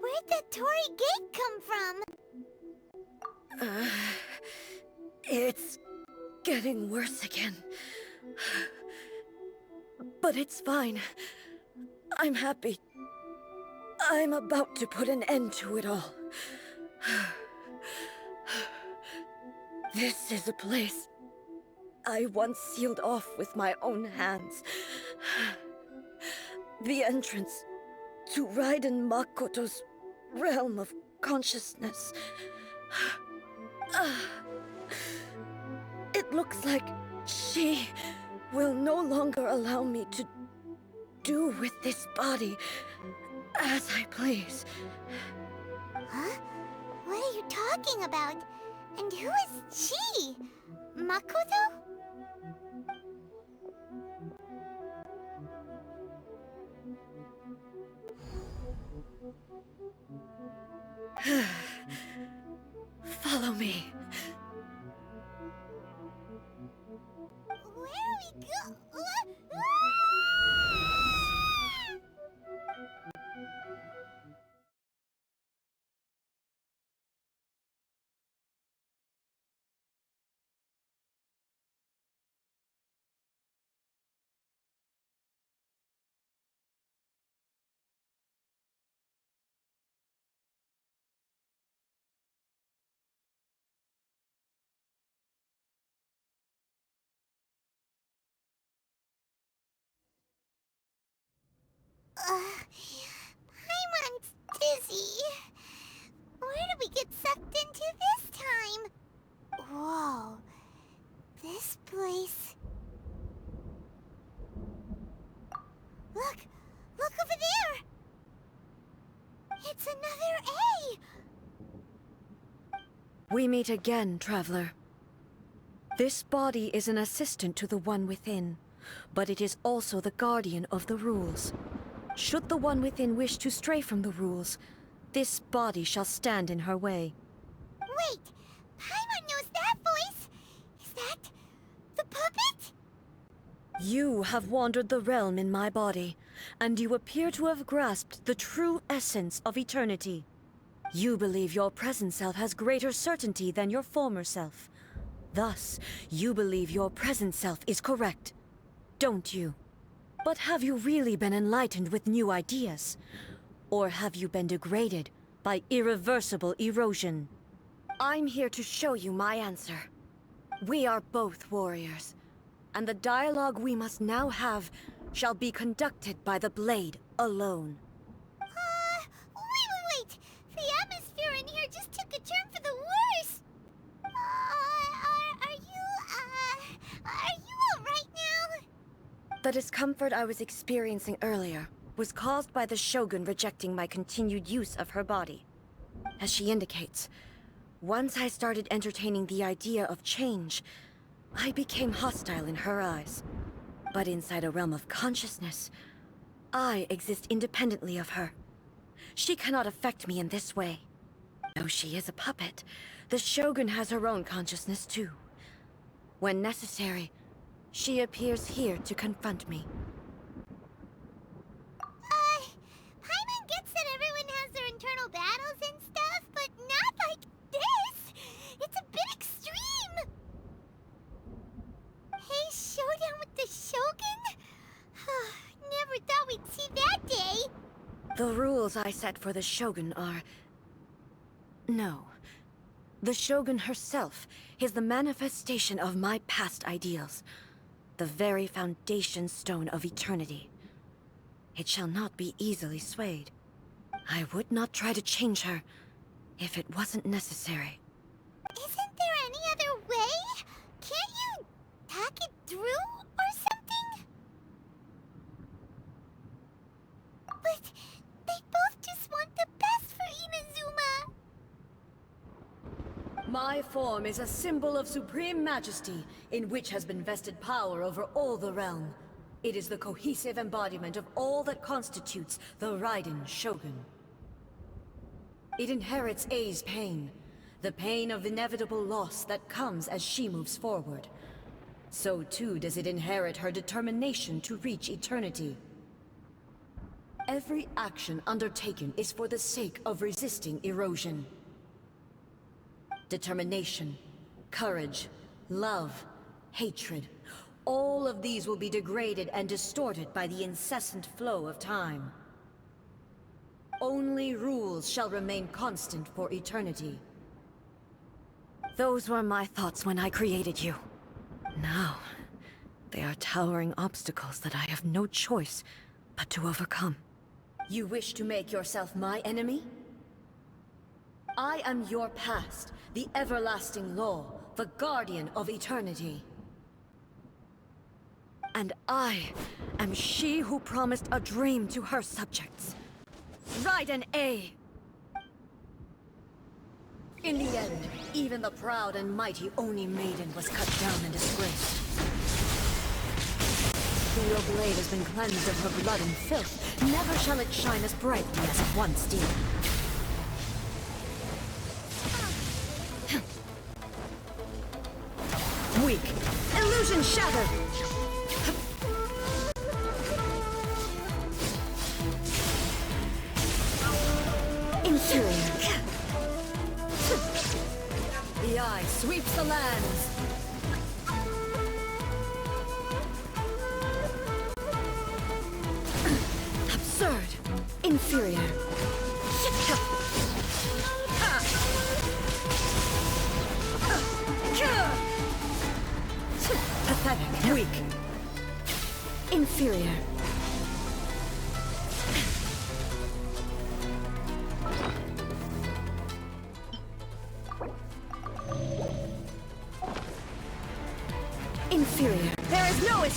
Where'd that Torii gate come from? It's getting worse again. But it's fine. I'm happy. I'm about to put an end to it all. This is a place I once sealed off with my own hands. The entrance to Raiden Makoto's realm of consciousness. It looks like she will no longer allow me to do with this body as I please. Huh? What are you talking about? And who is she? Makoto? Follow me. Where are we go? Paimon's dizzy. Where did we get sucked into this time? Whoa. This place... Look! Look over there! It's another A! We meet again, traveler. This body is an assistant to the One Within, but it is also the guardian of the rules. Should the One Within wish to stray from the rules, this body shall stand in her way. Wait! Paimon knows that voice! Is that... the puppet? You have wandered the realm in my body, and you appear to have grasped the true essence of eternity. You believe your present self has greater certainty than your former self. Thus, you believe your present self is correct, don't you? But have you really been enlightened with new ideas? Or have you been degraded by irreversible erosion? I'm here to show you my answer. We are both warriors, and the dialogue we must now have shall be conducted by the blade alone. Wait! The atmosphere in here just took a turn for the worse! Are you alright now? The discomfort I was experiencing earlier was caused by the Shogun rejecting my continued use of her body. As she indicates, once I started entertaining the idea of change, I became hostile in her eyes. But inside a realm of consciousness, I exist independently of her. She cannot affect me in this way. Though she is a puppet, the Shogun has her own consciousness too. When necessary, she appears here to confront me. Paimon gets that everyone has their internal battles and stuff, but not like this! It's a bit extreme! Hey, showdown with the Shogun? Never thought we'd see that day! The rules I set for the Shogun are... No. The Shogun herself is the manifestation of my past ideals. The very foundation stone of eternity. It shall not be easily swayed. I would not try to change her if it wasn't necessary. Isn't there any other way? Can't you hack it through or something? But they both just want the best for Inazuma. My form is a symbol of supreme majesty, in which has been vested power over all the realm. It is the cohesive embodiment of all that constitutes the Raiden Shogun. It inherits A's pain, the pain of inevitable loss that comes as she moves forward. So too does it inherit her determination to reach eternity. Every action undertaken is for the sake of resisting erosion. Determination, courage, love, hatred, all of these will be degraded and distorted by the incessant flow of time. Only rules shall remain constant for eternity. Those were my thoughts when I created you. Now, they are towering obstacles that I have no choice but to overcome. You wish to make yourself my enemy? I am your past, the everlasting law, the guardian of eternity. And I am she who promised a dream to her subjects. Raiden A! In the end, even the proud and mighty Oni Maiden was cut down and disgraced. Though your blade has been cleansed of her blood and filth, never shall it shine as brightly as it once did. Weak. Illusion shattered! Infuriate. The eye sweeps the lands. Absurd. Inferior. Pathetic. Weak. Inferior.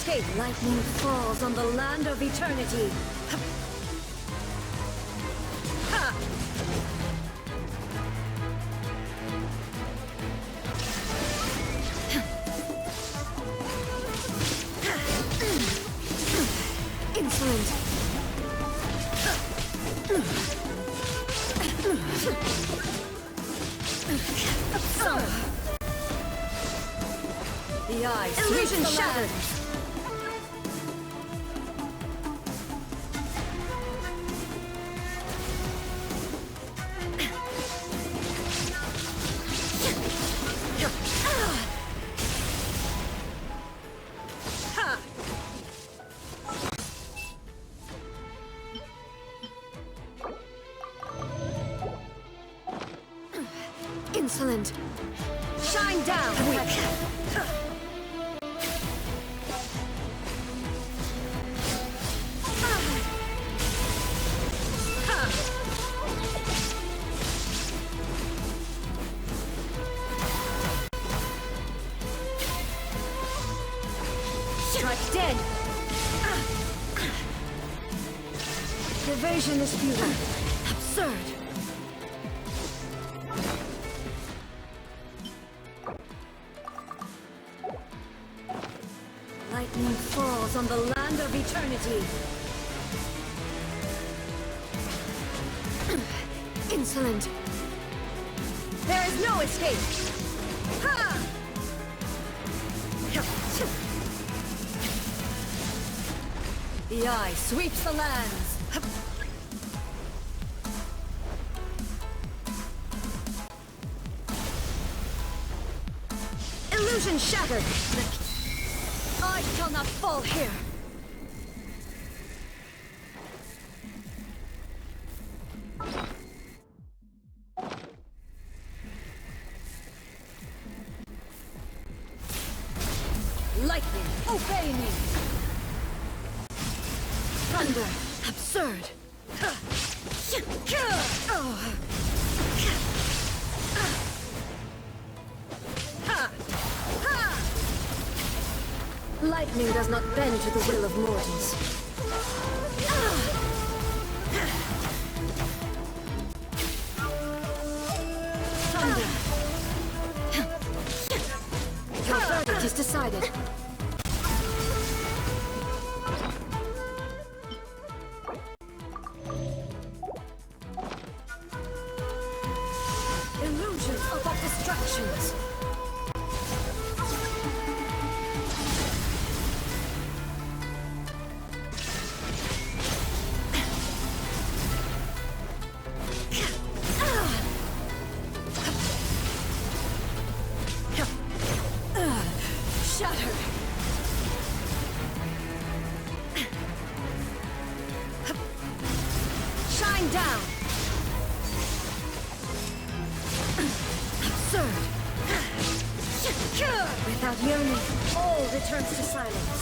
escape! Lightning falls on the land of eternity! Ha! Insolent! The eye, illusion shattered! Insolent! Shine down! Strike dead! Evasion is futile. Absurd! Lightning falls on the land of eternity. Insolent. There is no escape. Ha! The eye sweeps the lands. Illusion shattered. I shall not fall here! Lightning, obey me! Thunder, absurd! Lightning does not bend to the will of mortals. Thunder. Your verdict is decided. Illusions are but distractions. Shattered! Shine down! Absurd! Without yearning, all returns to silence.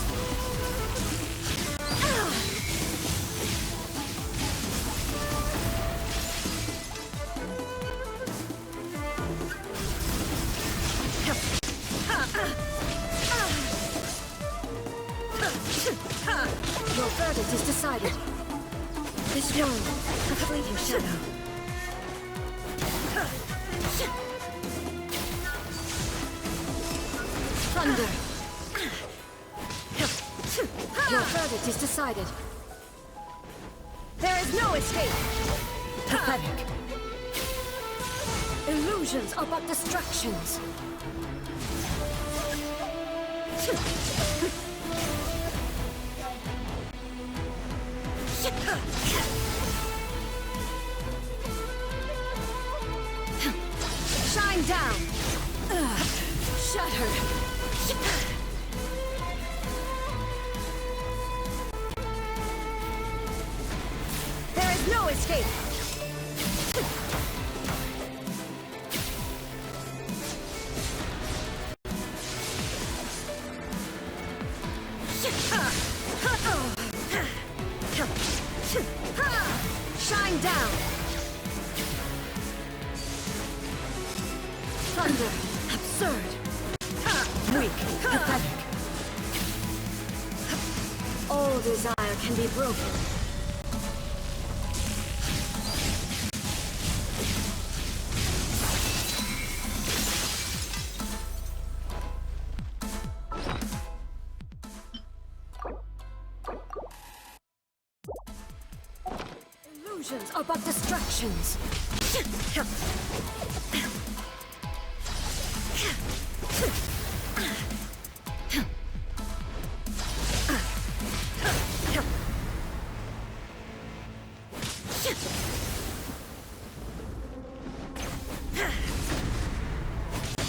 Your verdict is decided. This world, a fleeting shadow. Thunder. Your verdict is decided. There is no escape. Pathetic. Illusions are but distractions. Shine down! Shattered! There is no escape! Shine down! Thunder! Absurd! Weak! Pathetic! all desire can be broken. Illusions are but distractions.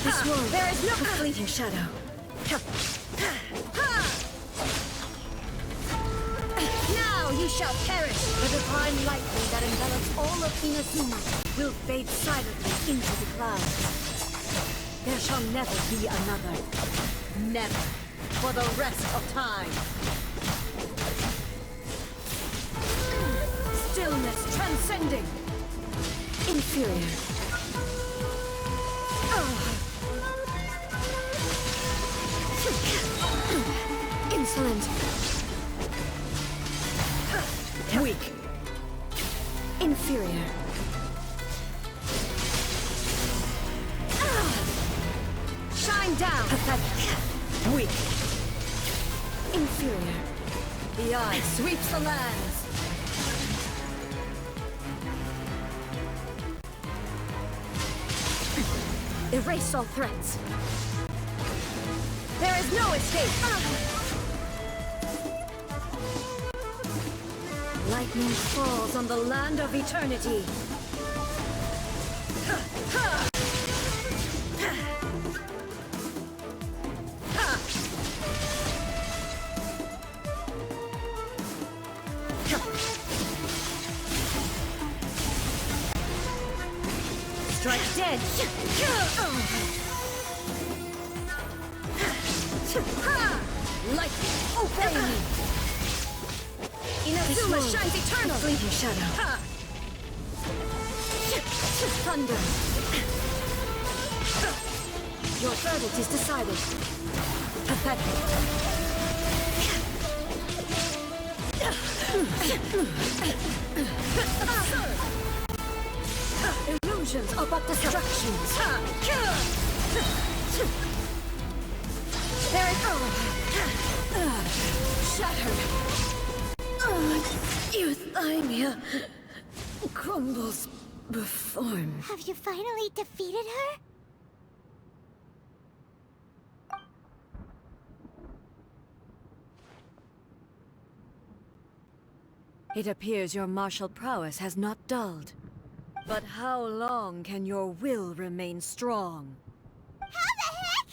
This world, there is no fleeting shadow. Now you shall perish! The divine lightning that envelops all of Inazuma will fade silently into the clouds. There shall never be another. Never. For the rest of time. Stillness transcending. Inferior. Insolent. Weak. Inferior. Shine down. Pathetic. Weak. Inferior. The eye sweeps the lands. Erase all threats. There is no escape. Lightning falls on the land of eternity. Strike dead. Lightning, obey me. Inazuma shines eternal! Fleeting shadow. Thunder. Your verdict is decided. Pathetic. Illusions are but distractions. There it goes. Shattered. Euthymia crumbles before me. Have you finally defeated her? It appears your martial prowess has not dulled. But how long can your will remain strong? How the heck?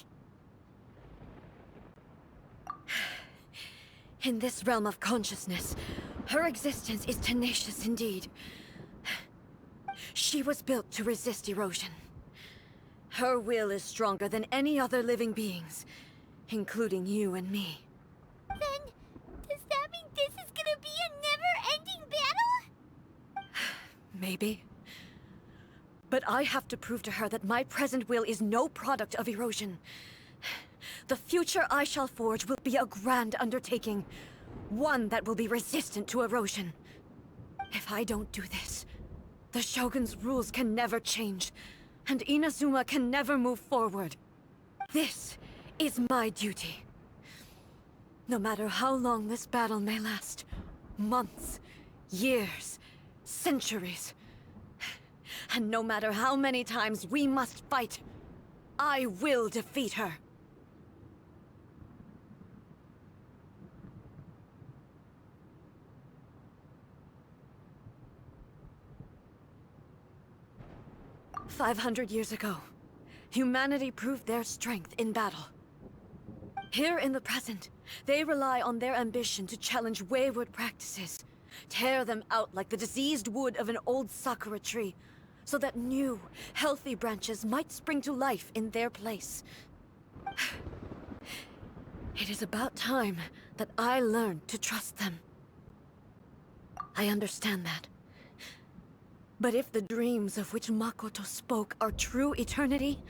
In this realm of consciousness, her existence is tenacious indeed. She was built to resist erosion. Her will is stronger than any other living being's, including you and me. Then, does that mean this is gonna be a never-ending battle? Maybe. But I have to prove to her that my present will is no product of erosion. The future I shall forge will be a grand undertaking. One that will be resistant to erosion. If I don't do this, the Shogun's rules can never change, and Inazuma can never move forward. This is my duty. No matter how long this battle may last, months, years, centuries, and no matter how many times we must fight, I will defeat her. "500 years ago, humanity proved their strength in battle. Here in the present, they rely on their ambition to challenge wayward practices, tear them out like the diseased wood of an old sakura tree, so that new, healthy branches might spring to life in their place. It is about time that I learned to trust them. I understand that. But if the dreams of which Makoto spoke are true eternity,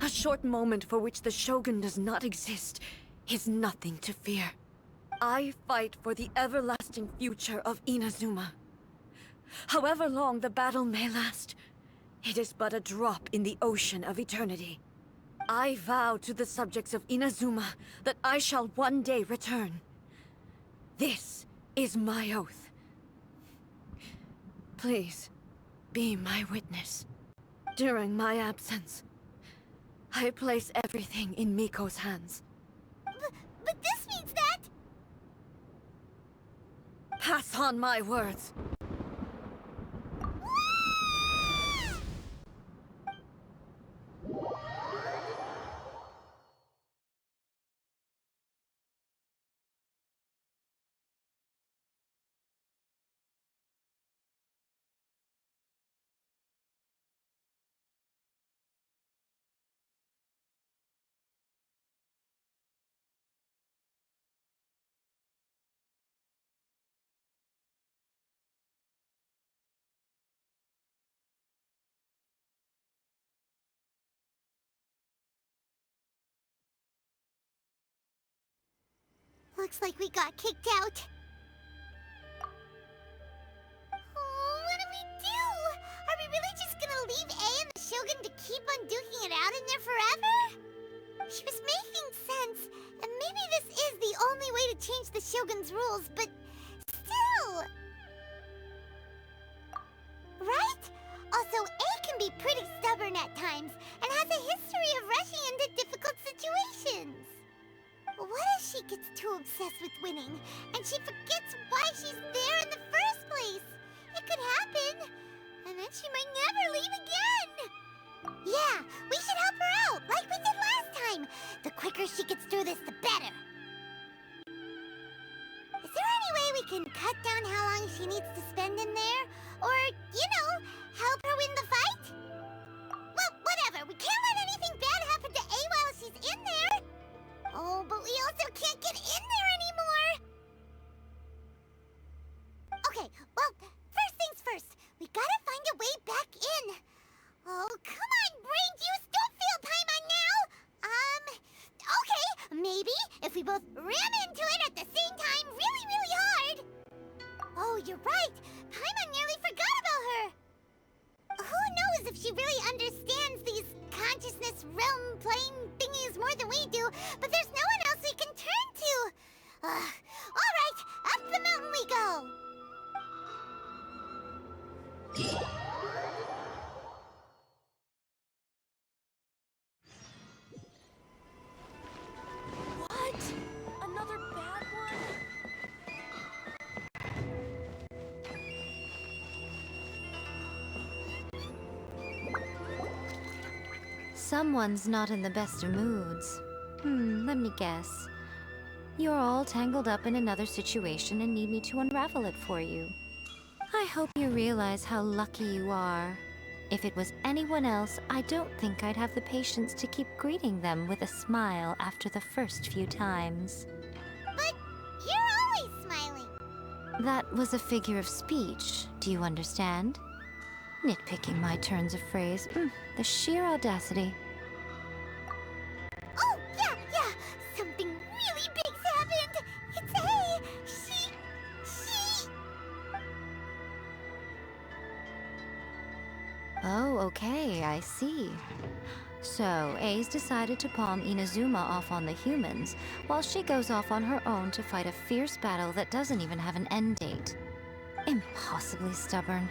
a short moment for which the Shogun does not exist is nothing to fear. I fight for the everlasting future of Inazuma. However long the battle may last, it is but a drop in the ocean of eternity. I vow to the subjects of Inazuma that I shall one day return. This is my oath. Please, be my witness. During my absence, I place everything in Miko's hands. But this means that... Pass on my words. Looks like we got kicked out. Oh, what do we do? Are we really just gonna leave A and the Shogun to keep on duking it out in there forever? She was making sense, and maybe this is the only way to change the Shogun's rules, but still... Right? Also, A can be pretty stubborn at times, and has a history of rushing into difficult situations. What if she gets too obsessed with winning, and she forgets why she's there in the first place? It could happen, and then she might never leave again. Yeah, we should help her out, like we did last time. The quicker she gets through this, the better. Is there any way we can cut down how long she needs to spend in there? Or, you know, help her win the fight? Well, whatever, we can't let anything bad happen to A while she's in there. Oh, but we also can't get in there anymore! Okay, well, first things first. We gotta find a way back in. Oh, come on, brain juice! Don't feel Paimon now! Okay, maybe if we both ram into it at the same time really, really hard. Oh, you're right. Paimon nearly forgot about her. Who knows if she really understands these consciousness realm plane thingies more than we do, but there's no one else we can turn to. All right, up the mountain we go. What? Another bad one? Someone's not in the best of moods. Let me guess. You're all tangled up in another situation and need me to unravel it for you. I hope you realize how lucky you are. If it was anyone else, I don't think I'd have the patience to keep greeting them with a smile after the first few times. But you're always smiling. That was a figure of speech, do you understand? Nitpicking my turns of phrase. The sheer audacity. Oh, yeah. Something really big's happened. It's A. She... Oh, okay, I see. So, A's decided to palm Inazuma off on the humans, while she goes off on her own to fight a fierce battle that doesn't even have an end date. Impossibly stubborn.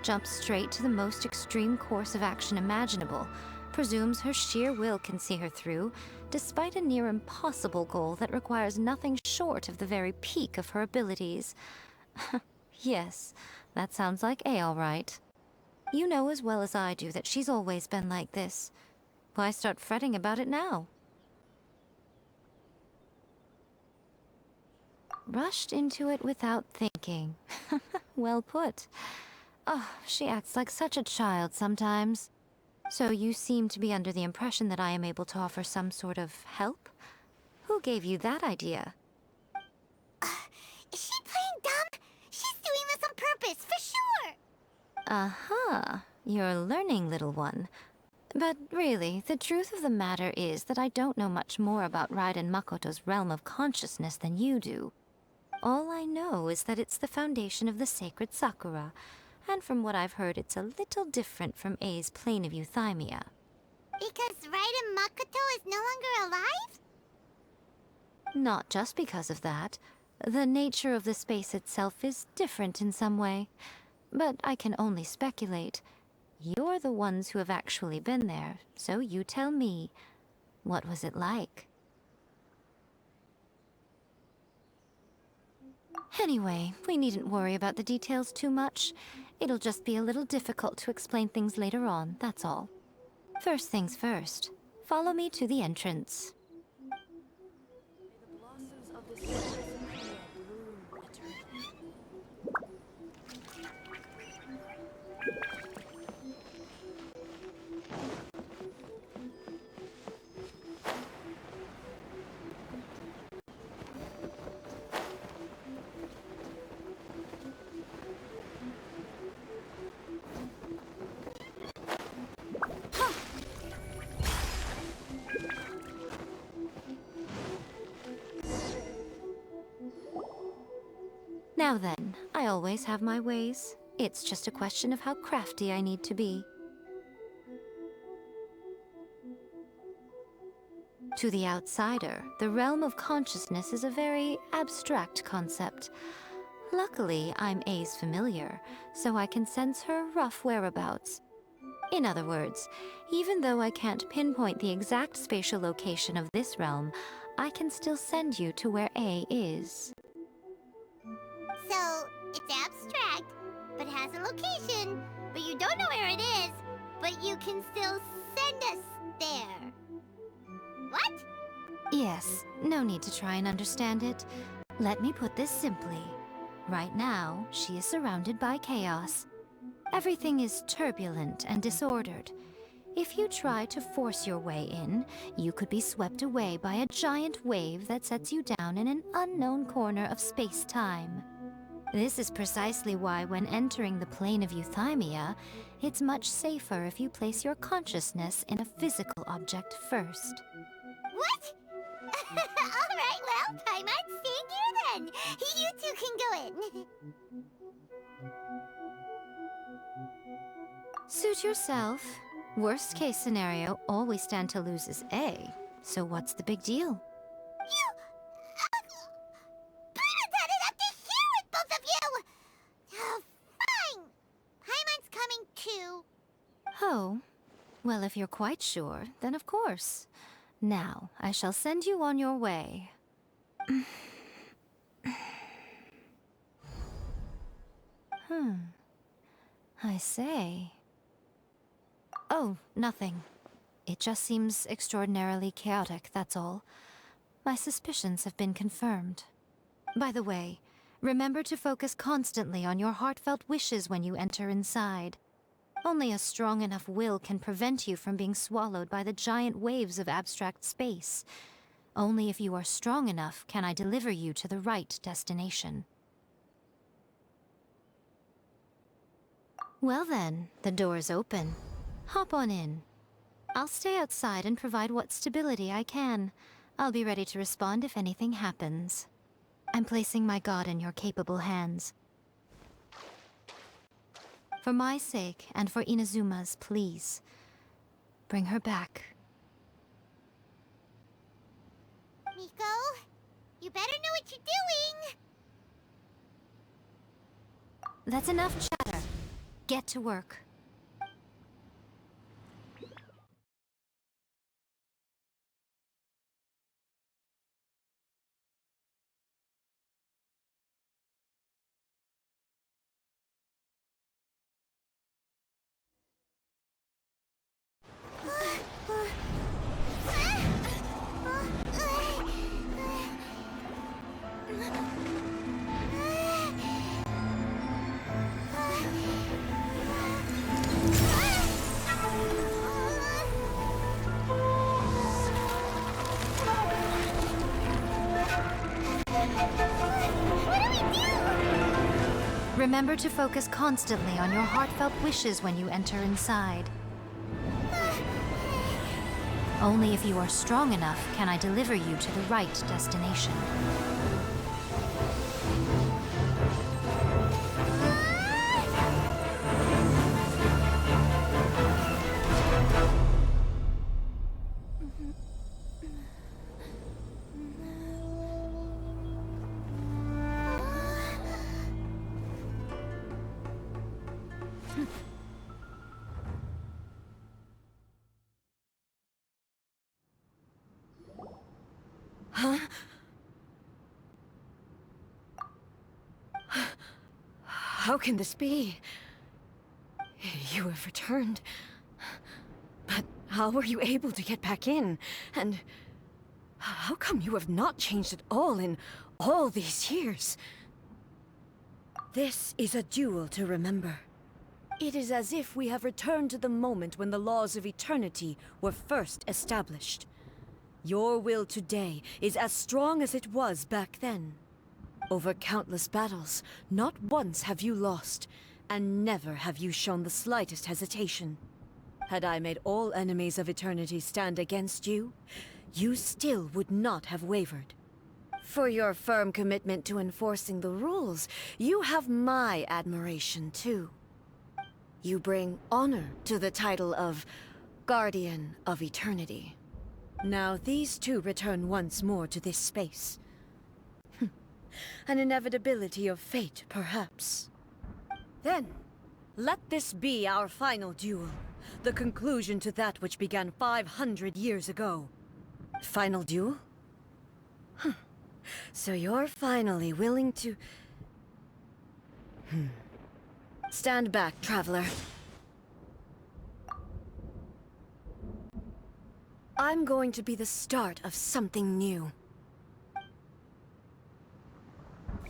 Jumps straight to the most extreme course of action imaginable, presumes her sheer will can see her through, despite a near impossible goal that requires nothing short of the very peak of her abilities. Yes, that sounds like A all right. You know as well as I do that she's always been like this. Why start fretting about it now? Rushed into it without thinking. Well put. Oh, she acts like such a child sometimes. So you seem to be under the impression that I am able to offer some sort of help? Who gave you that idea? Is she playing dumb? She's doing this on purpose, for sure! Uh-huh. You're learning, little one. But really, the truth of the matter is that I don't know much more about Raiden Makoto's realm of consciousness than you do. All I know is that it's the foundation of the sacred Sakura, and from what I've heard, it's a little different from A's plane of euthymia. Because Raiden Makoto is no longer alive? Not just because of that. The nature of the space itself is different in some way. But I can only speculate. You're the ones who have actually been there, so you tell me. What was it like? Anyway, we needn't worry about the details too much. It'll just be a little difficult to explain things later on, that's all. First things first, follow me to the entrance. Now then, I always have my ways. It's just a question of how crafty I need to be. To the outsider, the realm of consciousness is a very abstract concept. Luckily, I'm A's familiar, so I can sense her rough whereabouts. In other words, even though I can't pinpoint the exact spatial location of this realm, I can still send you to where A is. So, it's abstract, but has a location, but you don't know where it is, but you can still send us there. What? Yes, no need to try and understand it. Let me put this simply. Right now, she is surrounded by chaos. Everything is turbulent and disordered. If you try to force your way in, you could be swept away by a giant wave that sets you down in an unknown corner of space-time. This is precisely why when entering the plane of euthymia, it's much safer if you place your consciousness in a physical object first. What? Alright, well, Paimon, stand here then. You two can go in. Suit yourself. Worst case scenario, all we stand to lose is A. So what's the big deal? You... Paimon's had it up to here with both of you! Oh, fine. Paimon's coming too. Oh, well, if you're quite sure, then of course. Now, I shall send you on your way. I say... Oh, nothing. It just seems extraordinarily chaotic, that's all. My suspicions have been confirmed. By the way, remember to focus constantly on your heartfelt wishes when you enter inside. Only a strong enough will can prevent you from being swallowed by the giant waves of abstract space. Only if you are strong enough can I deliver you to the right destination. Well then, the door's open. Hop on in. I'll stay outside and provide what stability I can. I'll be ready to respond if anything happens. I'm placing my god in your capable hands. For my sake, and for Inazuma's, please. Bring her back. Miko, you better know what you're doing! That's enough chatter. Get to work. Remember to focus constantly on your heartfelt wishes when you enter inside. Only if you are strong enough can I deliver you to the right destination. Huh? How can this be? You have returned. But how were you able to get back in? And how come you have not changed at all in all these years? This is a duel to remember. It is as if we have returned to the moment when the laws of eternity were first established. Your will today is as strong as it was back then. Over countless battles, not once have you lost, and never have you shown the slightest hesitation. Had I made all enemies of eternity stand against you, you still would not have wavered. For your firm commitment to enforcing the rules, you have my admiration too. You bring honor to the title of Guardian of Eternity. Now these two return once more to this space. An inevitability of fate, perhaps. Then, let this be our final duel. The conclusion to that which began 500 years ago. Final duel? So you're finally willing to... Stand back, traveler. I'm going to be the start of something new.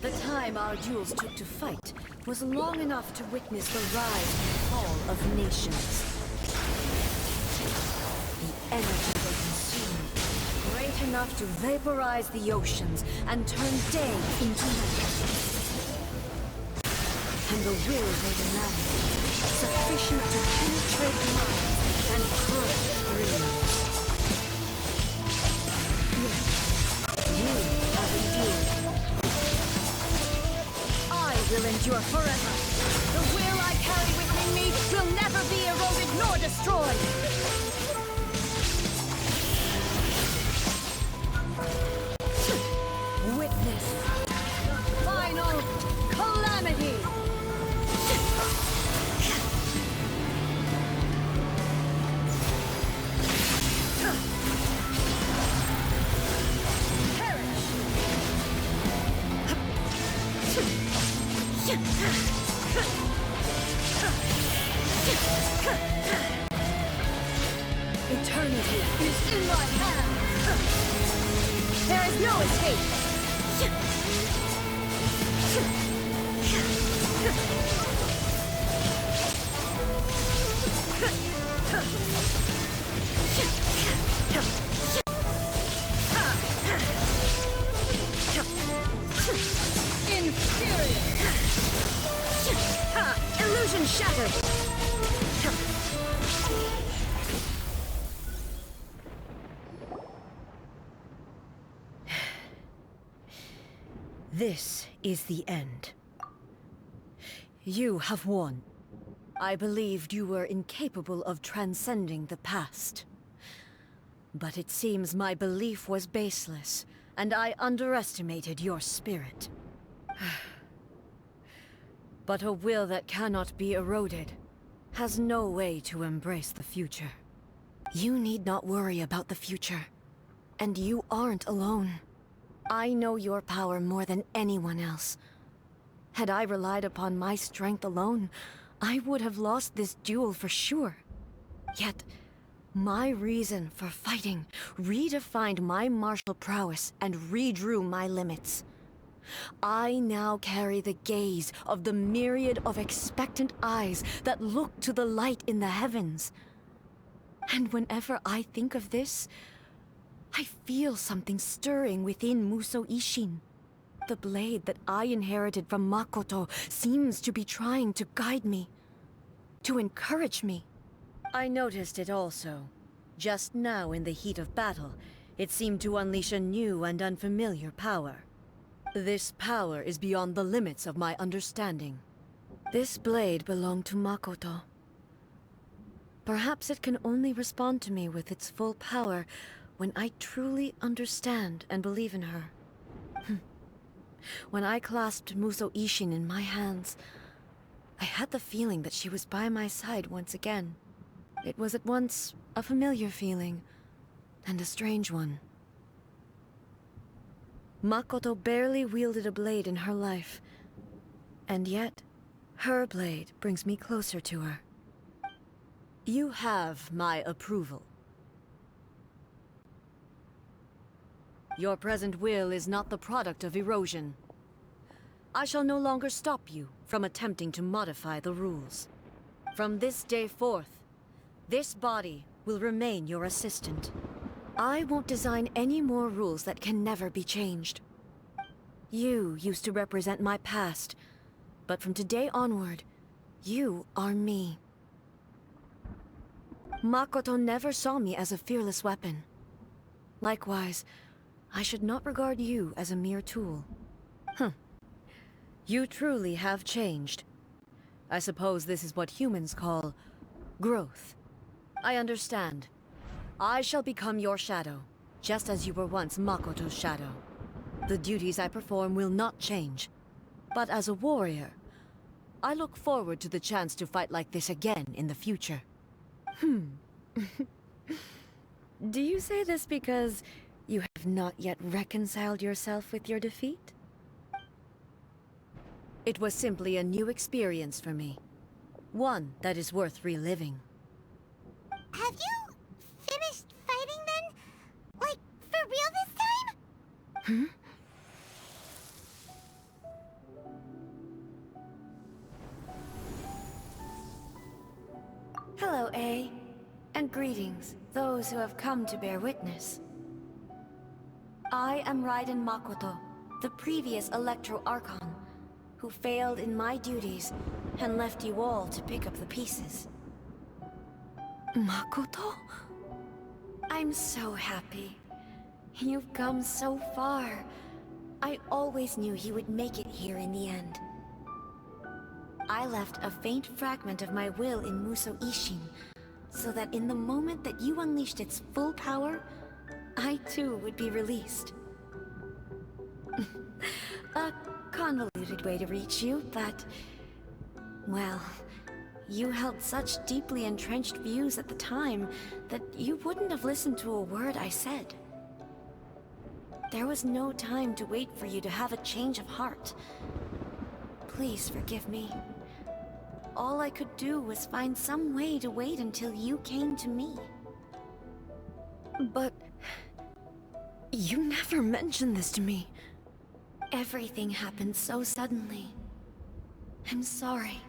The time our duels took to fight was long enough to witness the rise and fall of nations. The energy they consumed, great enough to vaporize the oceans and turn day into night. And the will they demanded, sufficient to penetrate minds and crush dreams. Yet, you have endured. I will endure forever. The will I carry within me will never be eroded nor destroyed. Witness the final calamity. Eternity is in my hands. There is no escape. Inferior. Illusion shattered. This is the end. You have won. I believed you were incapable of transcending the past. But it seems my belief was baseless, and I underestimated your spirit. But a will that cannot be eroded has no way to embrace the future. You need not worry about the future, and you aren't alone. I know your power more than anyone else. Had I relied upon my strength alone, I would have lost this duel for sure. Yet, my reason for fighting redefined my martial prowess and redrew my limits. I now carry the gaze of the myriad of expectant eyes that look to the light in the heavens. And whenever I think of this, I feel something stirring within Musou Ishin. The blade that I inherited from Makoto seems to be trying to guide me, to encourage me. I noticed it also. Just now in the heat of battle, it seemed to unleash a new and unfamiliar power. This power is beyond the limits of my understanding. This blade belonged to Makoto. Perhaps it can only respond to me with its full power when I truly understand and believe in her. When I clasped Musou Ishin in my hands, I had the feeling that she was by my side once again. It was at once a familiar feeling and a strange one. Makoto barely wielded a blade in her life, and yet her blade brings me closer to her. You have my approval. Your present will is not the product of erosion. I shall no longer stop you from attempting to modify the rules. From this day forth, this body will remain your assistant. I won't design any more rules that can never be changed. You used to represent my past, but from today onward, you are me. Makoto never saw me as a fearless weapon. Likewise, I should not regard you as a mere tool. You truly have changed. I suppose this is what humans call growth. I understand. I shall become your shadow, just as you were once Makoto's shadow. The duties I perform will not change. But as a warrior, I look forward to the chance to fight like this again in the future. Do you say this because you have not yet reconciled yourself with your defeat? It was simply a new experience for me. One that is worth reliving. Have you finished fighting then? Like, for real this time? Hello, A. And greetings, those who have come to bear witness. I am Raiden Makoto, the previous Electro Archon, who failed in my duties and left you all to pick up the pieces. Makoto? I'm so happy. You've come so far. I always knew you would make it here in the end. I left a faint fragment of my will in Muso Ishin, so that in the moment that you unleashed its full power, I too would be released. A convoluted way to reach you, but... well, you held such deeply entrenched views at the time that you wouldn't have listened to a word I said. There was no time to wait for you to have a change of heart. Please forgive me. All I could do was find some way to wait until you came to me. But... you never mentioned this to me. Everything happened so suddenly. I'm sorry.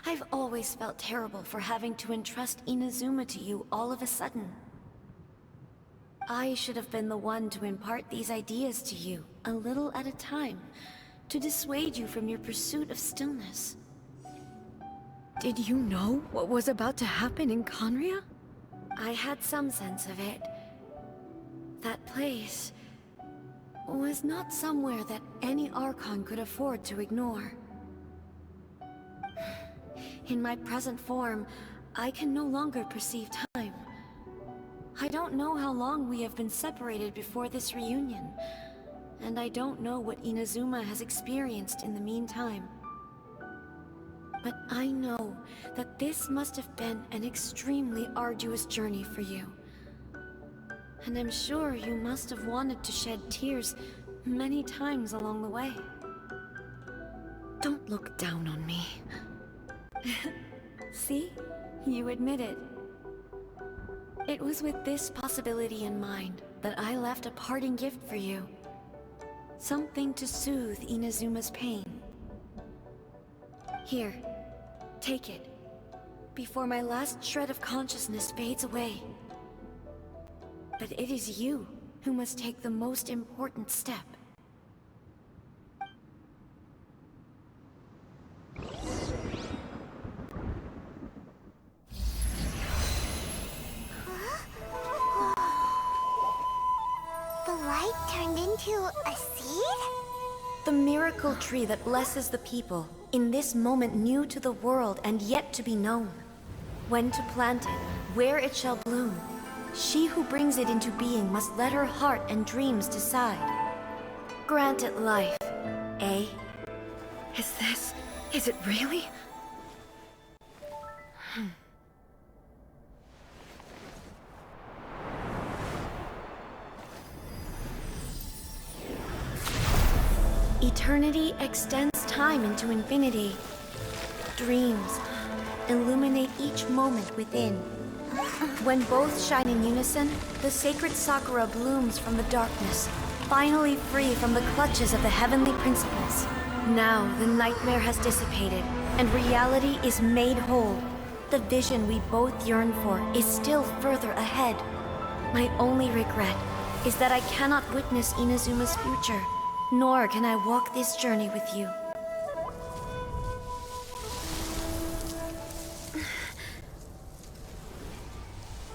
I've always felt terrible for having to entrust Inazuma to you all of a sudden. I should have been the one to impart these ideas to you, a little at a time, to dissuade you from your pursuit of stillness. Did you know what was about to happen in Conria? I had some sense of it. That place was not somewhere that any Archon could afford to ignore. In my present form, I can no longer perceive time. I don't know how long we have been separated before this reunion, and I don't know what Inazuma has experienced in the meantime. But I know that this must have been an extremely arduous journey for you. And I'm sure you must have wanted to shed tears many times along the way. Don't look down on me. See? You admit it. It was with this possibility in mind that I left a parting gift for you. Something to soothe Inazuma's pain. Here, take it, before my last shred of consciousness fades away. But it is you who must take the most important step. The light turned into a seed? The miracle tree that blesses the people, in this moment new to the world and yet to be known. When to plant it, where it shall bloom. She who brings it into being must let her heart and dreams decide. Grant it life, eh? Is it really? Eternity extends time into infinity. Dreams illuminate each moment within. When both shine in unison, the sacred Sakura blooms from the darkness, finally free from the clutches of the heavenly principles. Now the nightmare has dissipated, and reality is made whole. The vision we both yearn for is still further ahead. My only regret is that I cannot witness Inazuma's future, nor can I walk this journey with you.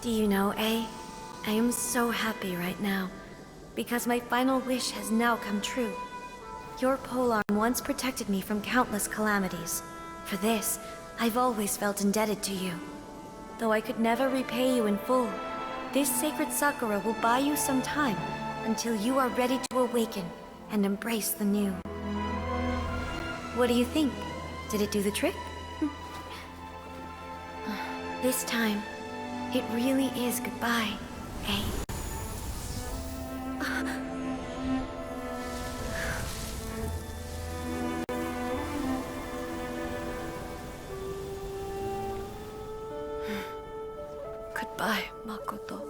Do you know, A? I am so happy right now, because my final wish has now come true. Your polearm once protected me from countless calamities. For this, I've always felt indebted to you. Though I could never repay you in full, this sacred Sakura will buy you some time until you are ready to awaken and embrace the new. What do you think? Did it do the trick? This time, it really is goodbye, eh? Goodbye, Makoto.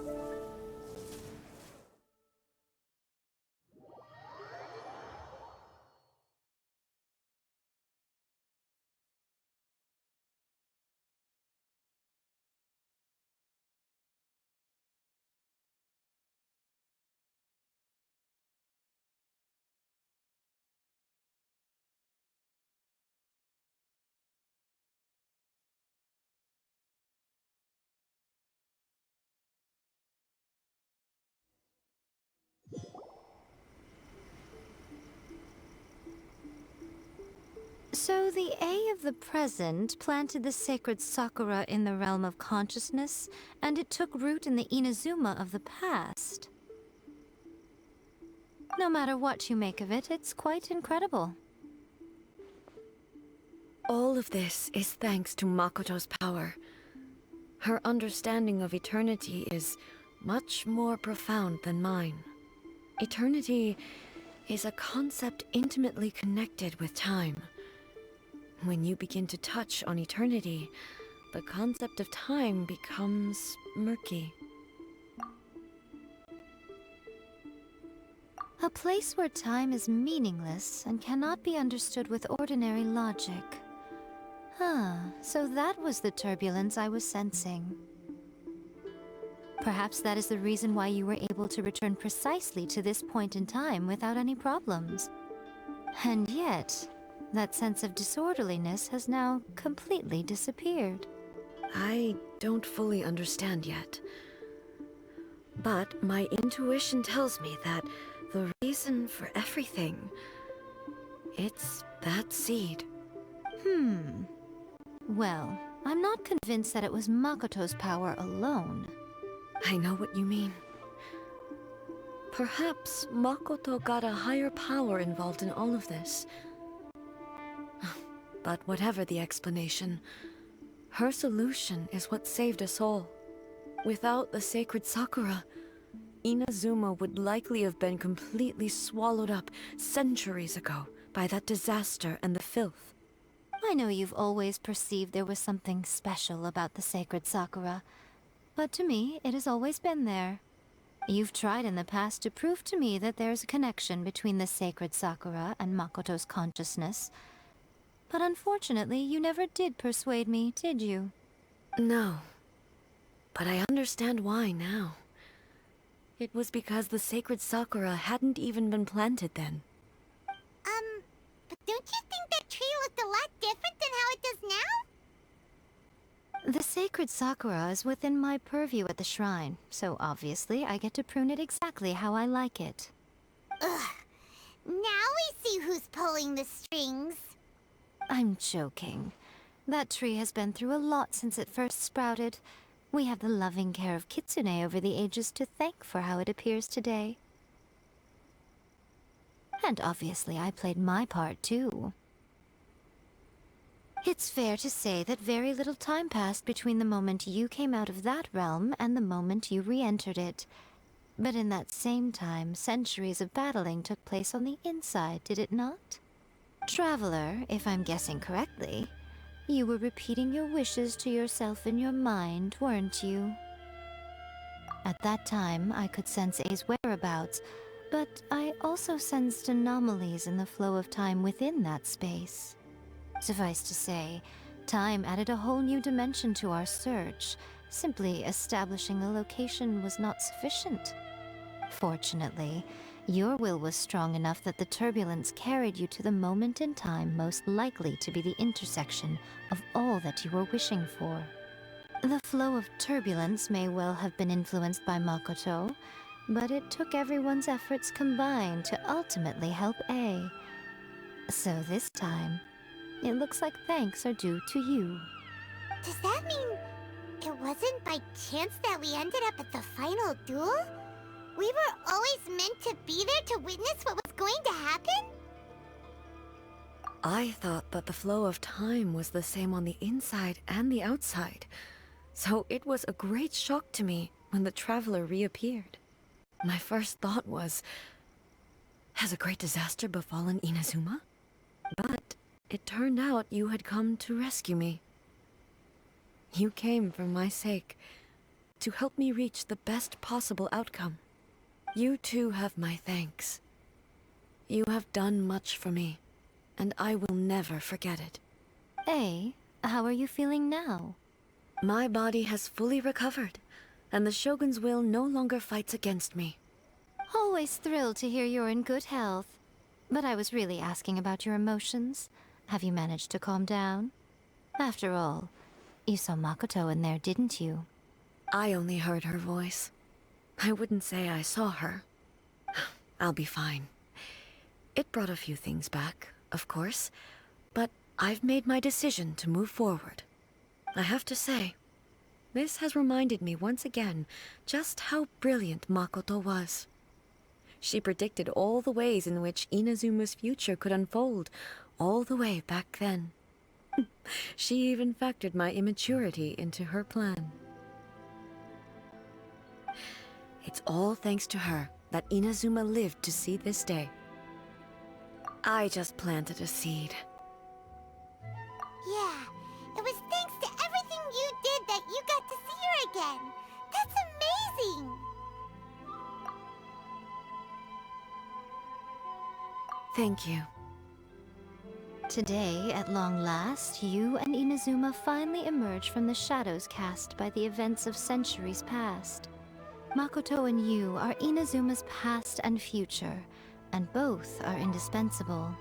So the A of the present planted the sacred Sakura in the realm of consciousness, and it took root in the Inazuma of the past. No matter what you make of it, it's quite incredible. All of this is thanks to Makoto's power. Her understanding of eternity is much more profound than mine. Eternity is a concept intimately connected with time. When you begin to touch on eternity, the concept of time becomes murky. A place where time is meaningless and cannot be understood with ordinary logic. So that was the turbulence I was sensing. Perhaps that is the reason why you were able to return precisely to this point in time without any problems. And yet, that sense of disorderliness has now completely disappeared. I don't fully understand yet. But my intuition tells me that the reason for everything, it's that seed. Well, I'm not convinced that it was Makoto's power alone. I know what you mean. Perhaps Makoto got a higher power involved in all of this. But whatever the explanation, her solution is what saved us all. Without the sacred Sakura, Inazuma would likely have been completely swallowed up centuries ago by that disaster and the filth. I know you've always perceived there was something special about the sacred Sakura, but to me, it has always been there. You've tried in the past to prove to me that there's a connection between the sacred Sakura and Makoto's consciousness, but unfortunately, you never did persuade me, did you? No. But I understand why now. It was because the sacred Sakura hadn't even been planted then. But don't you think that tree looked a lot different than how it does now? The sacred Sakura is within my purview at the shrine, so obviously I get to prune it exactly how I like it. Ugh. Now we see who's pulling the strings. I'm joking. That tree has been through a lot since it first sprouted. We have the loving care of Kitsune over the ages to thank for how it appears today. And obviously I played my part too. It's fair to say that very little time passed between the moment you came out of that realm and the moment you re-entered it. But in that same time, centuries of battling took place on the inside, did it not? Traveler, if I'm guessing correctly, you were repeating your wishes to yourself in your mind, weren't you? At that time, I could sense A's whereabouts, but I also sensed anomalies in the flow of time within that space. Suffice to say, time added a whole new dimension to our search. Simply establishing a location was not sufficient. Fortunately, your will was strong enough that the turbulence carried you to the moment in time most likely to be the intersection of all that you were wishing for. The flow of turbulence may well have been influenced by Makoto, but it took everyone's efforts combined to ultimately help A. So this time, it looks like thanks are due to you. Does that mean it wasn't by chance that we ended up at the final duel? We were always meant to be there to witness what was going to happen? I thought that the flow of time was the same on the inside and the outside, so it was a great shock to me when the traveler reappeared. My first thought was, has a great disaster befallen Inazuma? But it turned out you had come to rescue me. You came for my sake, to help me reach the best possible outcome. You too have my thanks. You have done much for me, and I will never forget it. A, how are you feeling now? My body has fully recovered, and the Shogun's will no longer fights against me. Always thrilled to hear you're in good health. But I was really asking about your emotions. Have you managed to calm down? After all, you saw Makoto in there, didn't you? I only heard her voice. I wouldn't say I saw her. I'll be fine. It brought a few things back, of course, but I've made my decision to move forward. I have to say, this has reminded me once again just how brilliant Makoto was. She predicted all the ways in which Inazuma's future could unfold, all the way back then. She even factored my immaturity into her plan. It's all thanks to her that Inazuma lived to see this day. I just planted a seed. Yeah, it was thanks to everything you did that you got to see her again. That's amazing! Thank you. Today, at long last, you and Inazuma finally emerge from the shadows cast by the events of centuries past. Makoto and you are Inazuma's past and future, and both are indispensable.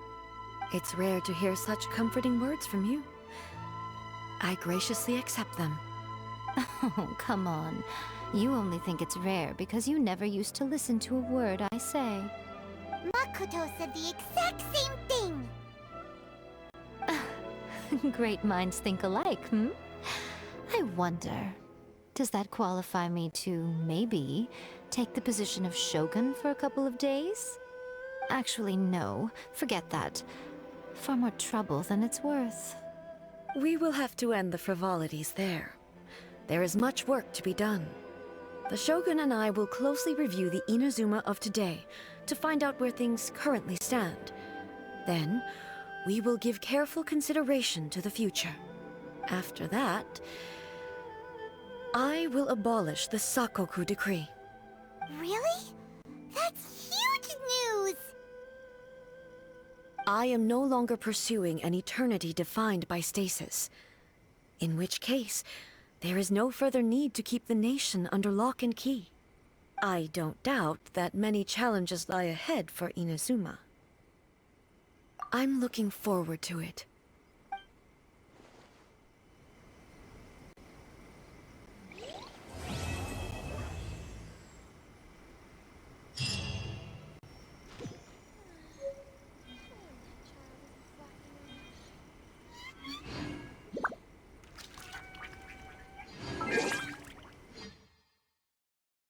It's rare to hear such comforting words from you. I graciously accept them. Oh, come on. You only think it's rare because you never used to listen to a word I say. Makoto said the exact same thing! Great minds think alike, hmm? I wonder, does that qualify me to, maybe, take the position of Shogun for a couple of days? Actually, no. Forget that. Far more trouble than it's worth. We will have to end the frivolities there. There is much work to be done. The Shogun and I will closely review the Inazuma of today to find out where things currently stand. Then, we will give careful consideration to the future. After that, I will abolish the Sakoku decree. Really? That's huge news! I am no longer pursuing an eternity defined by stasis. In which case, there is no further need to keep the nation under lock and key. I don't doubt that many challenges lie ahead for Inazuma. I'm looking forward to it.